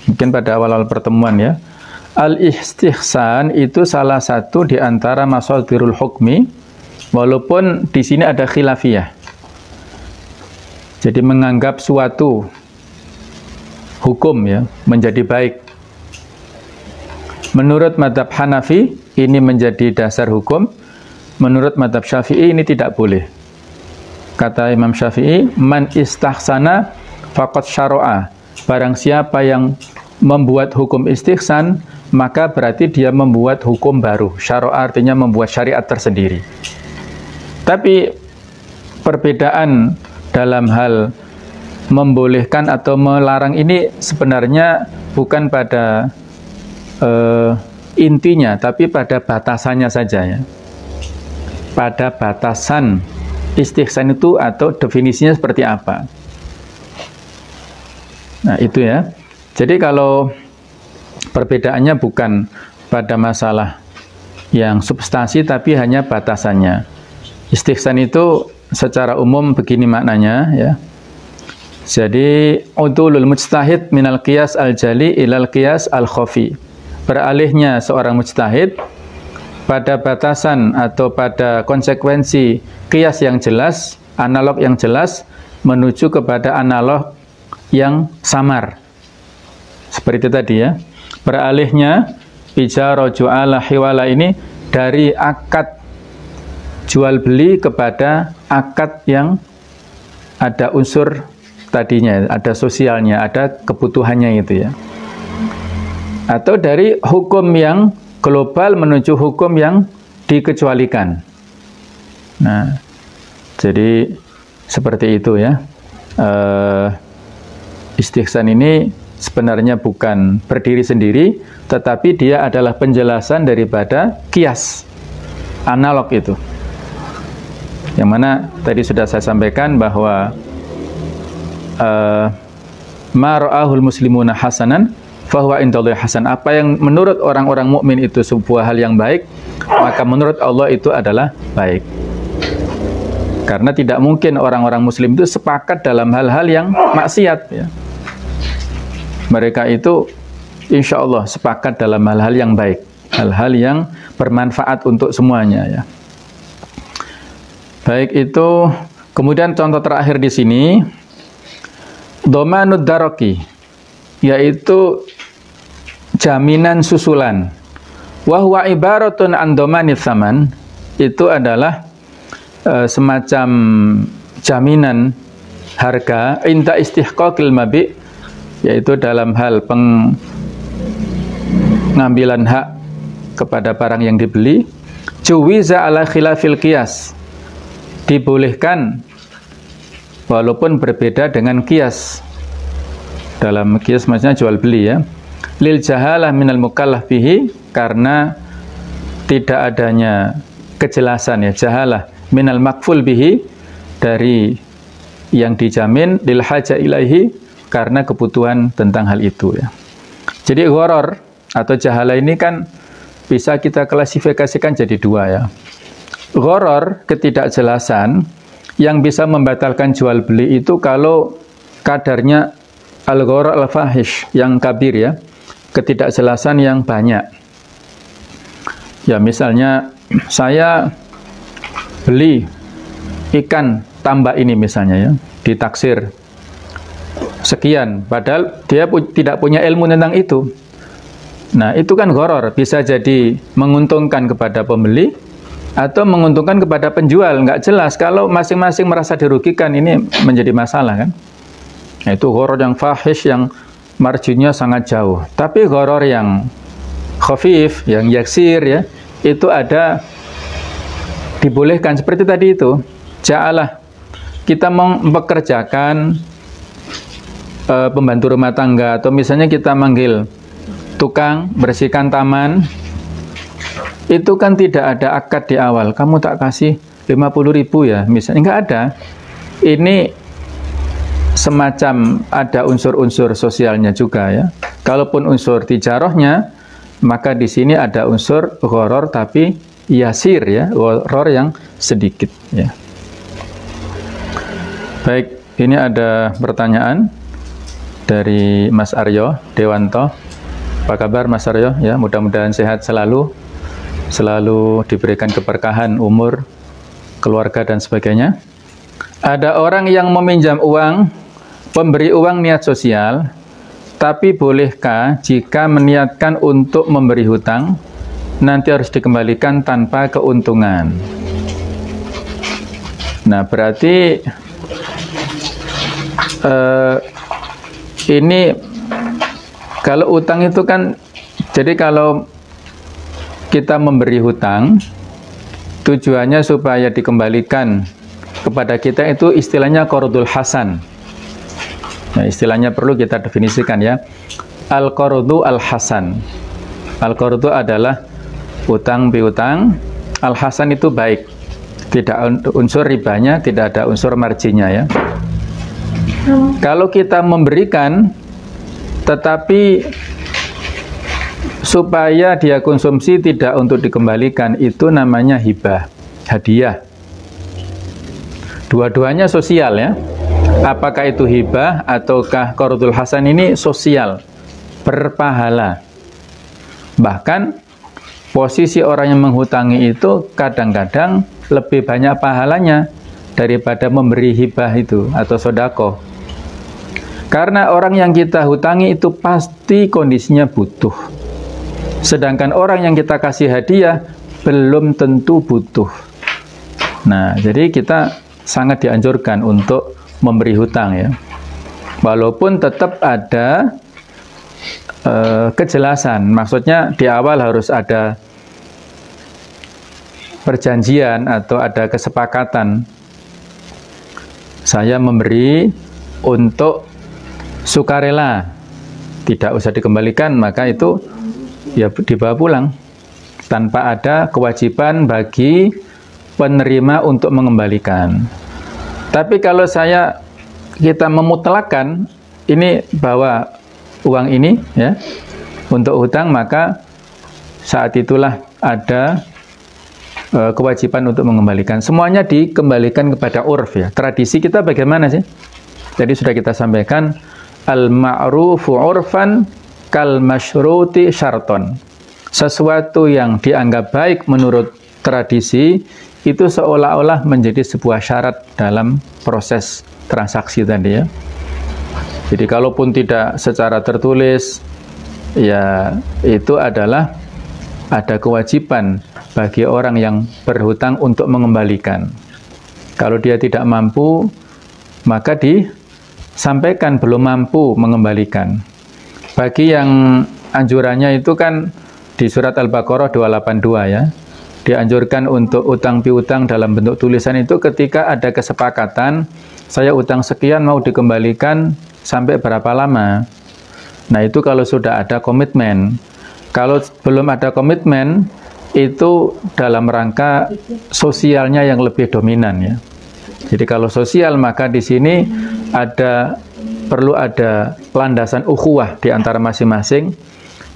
mungkin pada awal-awal pertemuan ya. Al-istihsan itu salah satu di antara mashadirul hukmi, walaupun di sini ada khilafiyah. Jadi menganggap suatu hukum ya, menjadi baik. Menurut madhab Hanafi ini menjadi dasar hukum, menurut madhab Syafi'i ini tidak boleh. Kata Imam Syafi'i, man istahsana faqad syara'a. Barang siapa yang membuat hukum istihsan, maka berarti dia membuat hukum baru. Syara'a artinya membuat syariat tersendiri. Tapi perbedaan dalam hal membolehkan atau melarang ini sebenarnya bukan pada intinya, tapi pada batasannya saja ya. Pada batasan istihsan itu atau definisinya seperti apa. Nah itu ya. Jadi kalau perbedaannya bukan pada masalah yang substansi, tapi hanya batasannya. Istihsan itu secara umum begini maknanya ya. Jadi udulul mujtahid minal qiyas al-jali ilal qiyas al-khafi. Beralihnya seorang mujtahid pada batasan atau pada konsekuensi qiyas yang jelas, analog yang jelas, menuju kepada analog yang samar. Seperti itu tadi ya. Beralihnya ijara ju'ala hiwala ini dari akad jual beli kepada akad yang ada unsur tadinya, ada sosialnya, ada kebutuhannya itu ya. Atau dari hukum yang global menuju hukum yang dikecualikan. Nah, jadi seperti itu ya. Istihsan ini sebenarnya bukan berdiri sendiri, tetapi dia adalah penjelasan daripada qiyas, analog itu. Yang mana tadi sudah saya sampaikan bahwa ma ra'ahul muslimuna hasanan fahuwa indallahi hasan. Apa yang menurut orang-orang mukmin itu sebuah hal yang baik, maka menurut Allah itu adalah baik. Karena tidak mungkin orang-orang muslim itu sepakat dalam hal-hal yang maksiat ya. Mereka itu insya Allah sepakat dalam hal-hal yang baik, hal-hal yang bermanfaat untuk semuanya ya. Baik itu, kemudian contoh terakhir di sini dhomanud daraki, yaitu jaminan susulan. Wa huwa ibaratun an dhamanits tsaman, itu adalah semacam jaminan harga inda istihqaqil mabi', yaitu dalam hal pengambilan hak kepada barang yang dibeli. Juwiza ala khilafil qiyas, dibolehkan walaupun berbeda dengan qiyas. Dalam qiyas maksudnya jual beli ya. Lil jahalah minal mukallaf bihi, karena tidak adanya kejelasan ya, jahalah minal makful bihi, dari yang dijamin, lil haja ilaihi, karena kebutuhan tentang hal itu ya. Jadi gharar atau jahalah ini kan bisa kita klasifikasikan jadi dua ya. Gharar, ketidakjelasan yang bisa membatalkan jual beli itu kalau kadarnya al-gharar al-fahish, yang kabir ya, ketidakjelasan yang banyak. Ya misalnya saya beli ikan tambak ini misalnya ya, ditaksir sekian, padahal dia tidak punya ilmu tentang itu. Nah itu kan gharar, bisa jadi menguntungkan kepada pembeli atau menguntungkan kepada penjual, nggak jelas. Kalau masing-masing merasa dirugikan, ini menjadi masalah kan. Nah, itu gharar yang fahish, yang marginnya sangat jauh. Tapi gharar yang khafif, yang yaksir ya, itu ada dibolehkan. Seperti tadi itu, ja'alah, kita mempekerjakan pembantu rumah tangga, atau misalnya kita manggil tukang bersihkan taman, itu kan tidak ada akad di awal, kamu tak kasih 50.000 ya misalnya, enggak ada. Ini semacam ada unsur-unsur sosialnya juga ya. Kalaupun unsur tijarahnya, maka di sini ada unsur gharar tapi yasir ya, gharar yang sedikit ya. Baik, ini ada pertanyaan dari Mas Aryo Dewanto. Apa kabar Mas Aryo? Ya, mudah-mudahan sehat selalu, selalu diberikan keberkahan umur, keluarga dan sebagainya. Ada orang yang meminjam uang, pemberi uang niat sosial, Tapi bolehkah jika meniatkan untuk memberi hutang, nanti harus dikembalikan tanpa keuntungan? Nah, berarti ini kalau utang itu kan, jadi kalau kita memberi hutang, tujuannya supaya dikembalikan kepada kita, itu istilahnya qardul hasan. Nah, istilahnya perlu kita definisikan ya. Al-qardu al-hasan. Al-qardu adalah utang piutang, al-hasan itu baik. Tidak unsur ribanya, tidak ada unsur marginnya ya. Kalau kita memberikan tetapi supaya dia konsumsi tidak untuk dikembalikan, itu namanya hibah, hadiah. Dua-duanya sosial ya. Apakah itu hibah ataukah qardul hasan, ini sosial, berpahala. Bahkan posisi orang yang menghutangi itu kadang-kadang lebih banyak pahalanya daripada memberi hibah itu atau sodako. Karena orang yang kita hutangi itu pasti kondisinya butuh. Sedangkan orang yang kita kasih hadiah belum tentu butuh. Nah, jadi kita sangat dianjurkan untuk memberi hutang ya, walaupun tetap ada kejelasan. Maksudnya di awal harus ada perjanjian atau ada kesepakatan. Saya memberi untuk sukarela, tidak usah dikembalikan, maka itu ya dibawa pulang tanpa ada kewajiban bagi penerima untuk mengembalikan. Tapi kalau kita memutlakkan ini bawa uang ini ya untuk hutang, maka saat itulah ada kewajiban untuk mengembalikan. Semuanya dikembalikan kepada urf ya. Tradisi kita bagaimana sih? Jadi sudah kita sampaikan, al-ma'rufu urfan kal masyruti syarton. Sesuatu yang dianggap baik menurut tradisi itu seolah-olah menjadi sebuah syarat dalam proses transaksi tadi ya. Jadi kalaupun tidak secara tertulis, ya itu adalah ada kewajiban bagi orang yang berhutang untuk mengembalikan. Kalau dia tidak mampu, maka disampaikan belum mampu mengembalikan. Bagi yang anjurannya itu kan di surat Al-Baqarah 282 ya. Dianjurkan untuk utang piutang dalam bentuk tulisan itu ketika ada kesepakatan, saya utang sekian mau dikembalikan sampai berapa lama. Nah itu kalau sudah ada komitmen. Kalau belum ada komitmen, itu dalam rangka sosialnya yang lebih dominan ya. Jadi kalau sosial, maka di sini perlu ada landasan ukhuwah di antara masing-masing.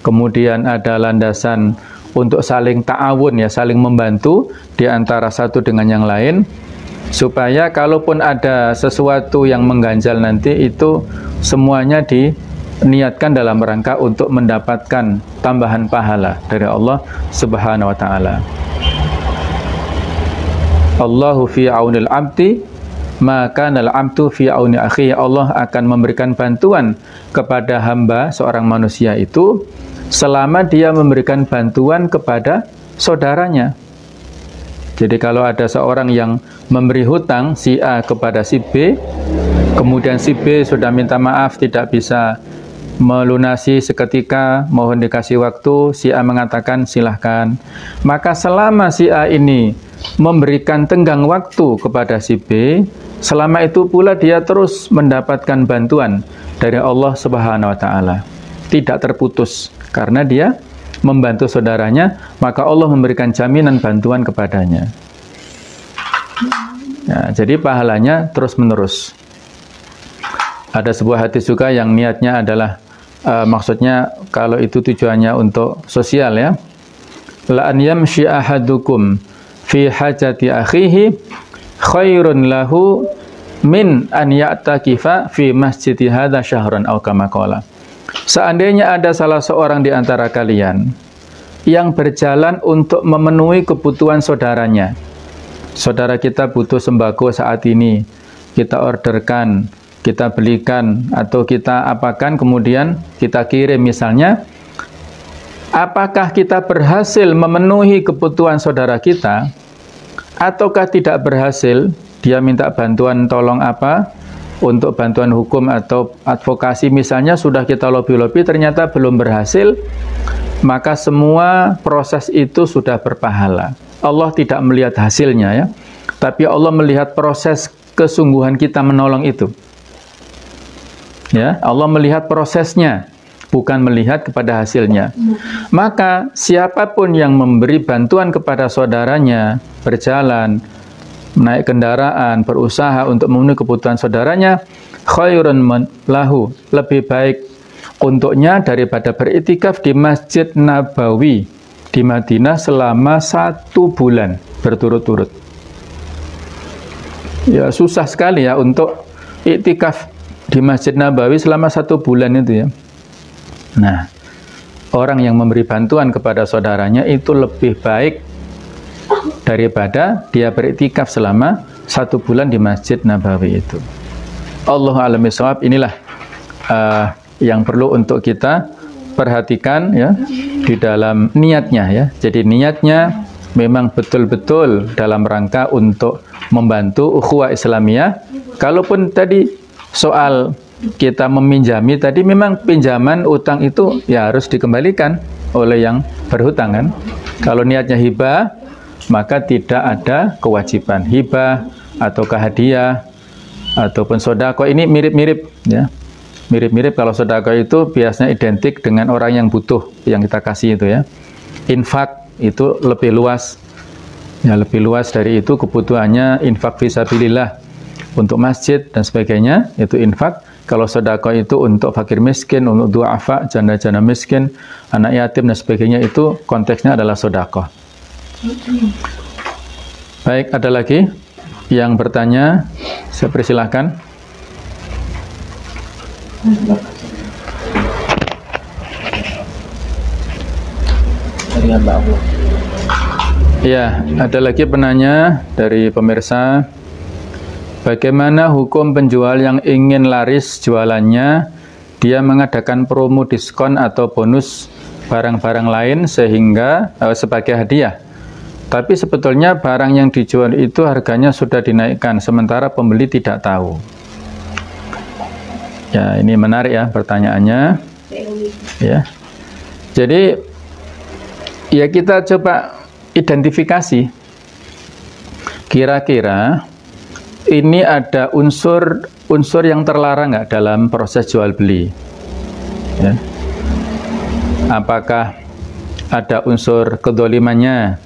Kemudian ada landasan untuk saling ta'awun ya, saling membantu di antara satu dengan yang lain, supaya kalaupun ada sesuatu yang mengganjal nanti, itu semuanya diniatkan dalam rangka untuk mendapatkan tambahan pahala dari Allah Subhanahu wa taala. Allahu fi aunil abdi maka nal abdu fi auni akhi. Allah akan memberikan bantuan kepada hamba seorang manusia itu selama dia memberikan bantuan kepada saudaranya. Jadi kalau ada seorang yang memberi hutang si A kepada si B, kemudian si B sudah minta maaf tidak bisa melunasi seketika, mohon dikasih waktu, si A mengatakan silahkan. Maka selama si A ini memberikan tenggang waktu kepada si B, selama itu pula dia terus mendapatkan bantuan dari Allah Subhanahu wa taala. Tidak terputus. Karena dia membantu saudaranya, maka Allah memberikan jaminan bantuan kepadanya. Nah, jadi pahalanya terus-menerus. Ada sebuah hadis juga yang niatnya adalah, maksudnya kalau itu tujuannya untuk sosial ya. La an yamshi ahadukum fi hajati akhihi khairun lahu min an ya'takifa fi masjidi hadza syahran aw kama qala. Seandainya ada salah seorang di antara kalian yang berjalan untuk memenuhi kebutuhan saudaranya. Saudara kita butuh sembako saat ini, kita orderkan kita belikan atau kita apakan kemudian kita kirim misalnya, apakah kita berhasil memenuhi kebutuhan saudara kita ataukah tidak berhasil? Dia minta bantuan tolong apa untuk bantuan hukum atau advokasi misalnya, sudah kita lobby-lobby ternyata belum berhasil, maka semua proses itu sudah berpahala. Allah tidak melihat hasilnya ya, tapi Allah melihat proses kesungguhan kita menolong itu. Ya, Allah melihat prosesnya, bukan melihat kepada hasilnya. Maka siapapun yang memberi bantuan kepada saudaranya, berjalan, naik kendaraan, berusaha untuk memenuhi kebutuhan saudaranya, khairun lahu, lebih baik untuknya daripada beriktikaf di Masjid Nabawi di Madinah selama 1 bulan berturut-turut. Ya susah sekali ya untuk iktikaf di Masjid Nabawi selama 1 bulan itu ya. Nah, orang yang memberi bantuan kepada saudaranya itu lebih baik daripada dia beriktikaf selama 1 bulan di Masjid Nabawi itu. Allahu a'lam bishawab. Inilah yang perlu untuk kita perhatikan ya di dalam niatnya ya. Jadi niatnya memang betul-betul dalam rangka untuk membantu ukhuwah Islamiyah. Kalaupun tadi soal kita meminjami tadi, memang pinjaman utang itu ya harus dikembalikan oleh yang berhutang kan. Kalau niatnya hibah, maka tidak ada kewajiban hibah ataukah hadiah ataupun sedekah. Ini mirip-mirip ya. Mirip-mirip, kalau sedekah itu biasanya identik dengan orang yang butuh yang kita kasih itu ya. Infak itu lebih luas. Ya, lebih luas dari itu kebutuhannya, infak fisabilillah untuk masjid dan sebagainya, itu infak. Kalau sedekah itu untuk fakir miskin, untuk du'afa, janda-janda miskin, anak yatim dan sebagainya, itu konteksnya adalah sedekah. Baik, ada lagi yang bertanya? Saya persilahkan. Ya, ada lagi penanya dari pemirsa. Bagaimana hukum penjual yang ingin laris jualannya, dia mengadakan promo diskon atau bonus barang-barang lain sehingga sebagai hadiah, tapi sebetulnya barang yang dijual itu harganya sudah dinaikkan, sementara pembeli tidak tahu. Ya, ini menarik ya pertanyaannya. Ya, jadi ya kita coba identifikasi kira-kira ini ada unsur yang terlarang nggak dalam proses jual beli. Ya. Apakah ada unsur kedolimannya?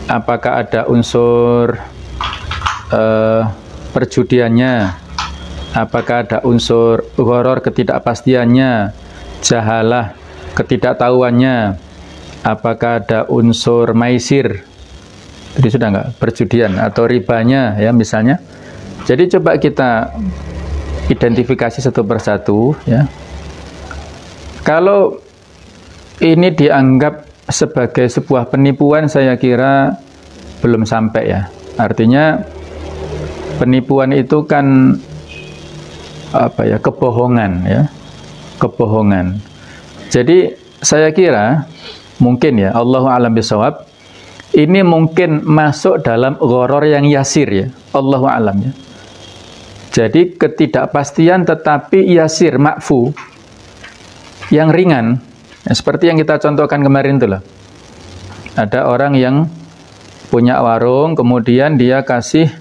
Apakah ada unsur perjudiannya? Apakah ada unsur gharar, ketidakpastiannya, jahalah, ketidaktahuannya? Apakah ada unsur maisir? Jadi sudah enggak, perjudian atau ribanya ya misalnya. Jadi coba kita identifikasi satu persatu ya. Kalau ini dianggap sebagai sebuah penipuan, saya kira belum sampai ya. Artinya penipuan itu kan apa ya, kebohongan ya, kebohongan. Jadi saya kira mungkin ya, Allahu a'lam bishawab, ini mungkin masuk dalam gharar yang yasir ya, Allahu a'lam ya. Jadi ketidakpastian tetapi yasir, makfu, yang ringan ya, seperti yang kita contohkan kemarin itu loh. Ada orang yang punya warung, kemudian dia kasih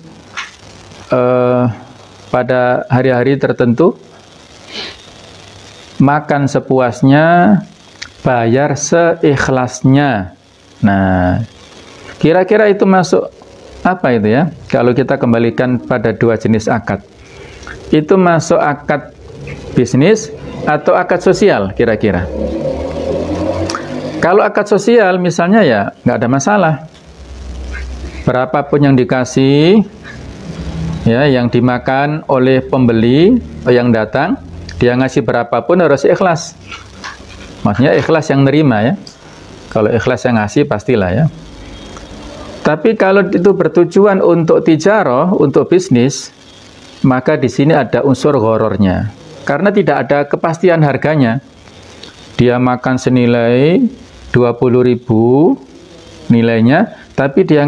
pada hari-hari tertentu makan sepuasnya, bayar seikhlasnya. Nah, kira-kira itu masuk apa itu ya? Kalau kita kembalikan pada dua jenis akad, itu masuk akad bisnis atau akad sosial kira-kira? Kalau akad sosial misalnya ya nggak ada masalah. Berapapun yang dikasih, ya, yang dimakan oleh pembeli yang datang, dia ngasih berapapun harus ikhlas. Maksudnya ikhlas yang nerima ya. Kalau ikhlas yang ngasih pastilah ya. Tapi kalau itu bertujuan untuk tijarah, untuk bisnis, maka di sini ada unsur ghorornya. Karena tidak ada kepastian harganya. Dia makan senilai 20.000 nilainya, tapi dia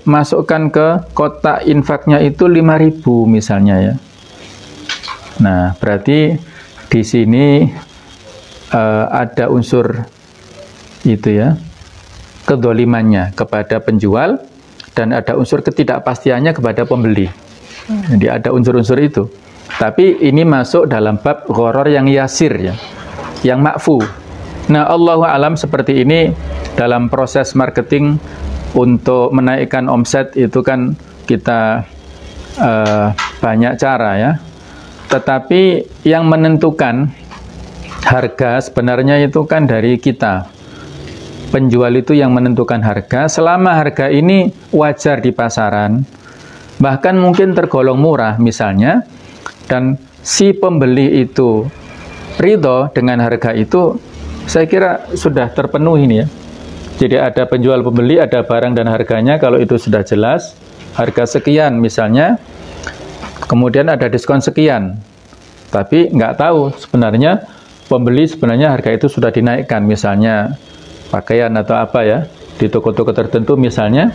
masukkan ke kotak infaknya itu 5.000 misalnya ya. Nah, berarti di sini ada unsur itu ya, kedolimannya kepada penjual, dan ada unsur ketidakpastiannya kepada pembeli. Jadi ada unsur-unsur itu. Tapi ini masuk dalam bab gharar yang yasir ya, yang makfu. Nah, Allahu alam seperti ini dalam proses marketing untuk menaikkan omset itu kan kita banyak cara ya. Tetapi yang menentukan harga sebenarnya itu kan dari kita. Penjual itu yang menentukan harga. Selama harga ini wajar di pasaran, bahkan mungkin tergolong murah misalnya, dan si pembeli itu ridho dengan harga itu, saya kira sudah terpenuhi ini ya. Jadi ada penjual pembeli, ada barang dan harganya. Kalau itu sudah jelas, harga sekian misalnya, kemudian ada diskon sekian, tapi nggak tahu sebenarnya pembeli sebenarnya harga itu sudah dinaikkan, misalnya pakaian atau apa ya, di toko-toko tertentu misalnya.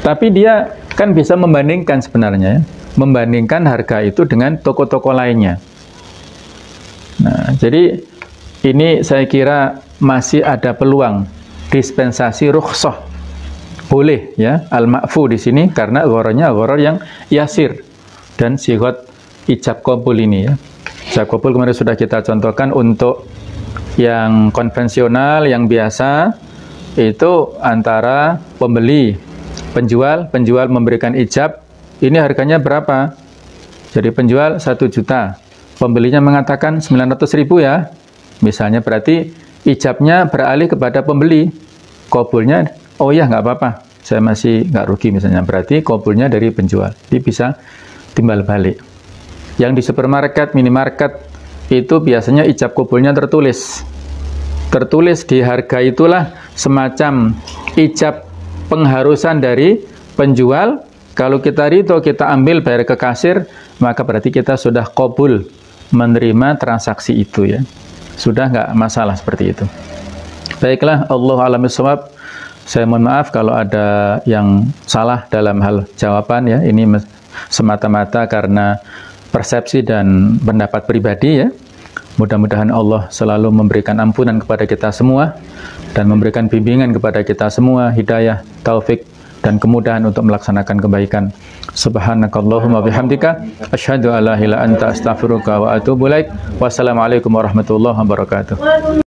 Tapi dia kan bisa membandingkan sebenarnya ya, membandingkan harga itu dengan toko-toko lainnya. Nah, jadi ini saya kira masih ada peluang dispensasi rukhsah. Boleh ya, al-ma'fu di sini karena gharornya gharar yang yasir, dan sigot ijab qabul ini ya. Ijab qabul kemarin sudah kita contohkan. Untuk yang konvensional, yang biasa, itu antara pembeli, penjual memberikan ijab, ini harganya berapa? Jadi penjual 1 juta, pembelinya mengatakan 900.000 ya, misalnya, berarti ijabnya beralih kepada pembeli, qabulnya, oh ya nggak apa-apa, saya masih nggak rugi misalnya, berarti qabulnya dari penjual. Jadi bisa timbal balik. Yang di supermarket, minimarket, itu biasanya ijab qabulnya tertulis di harga, itulah semacam ijab pengharusan dari penjual. Kalau kita ridho, kita ambil, bayar ke kasir, maka berarti kita sudah qabul menerima transaksi itu ya, sudah nggak masalah seperti itu. Baiklah, Allahu a'lam bishawab. Saya mohon maaf kalau ada yang salah dalam hal jawaban ya, ini semata-mata karena persepsi dan pendapat pribadi ya. Mudah-mudahan Allah selalu memberikan ampunan kepada kita semua dan memberikan bimbingan kepada kita semua, hidayah, taufik, dan kemudahan untuk melaksanakan kebaikan. Subhanakallahumma bihamdika asyhadu an la ilaha illa anta astaghfiruka wa atubu ilaik. Wassalamualaikum warahmatullahi wabarakatuh.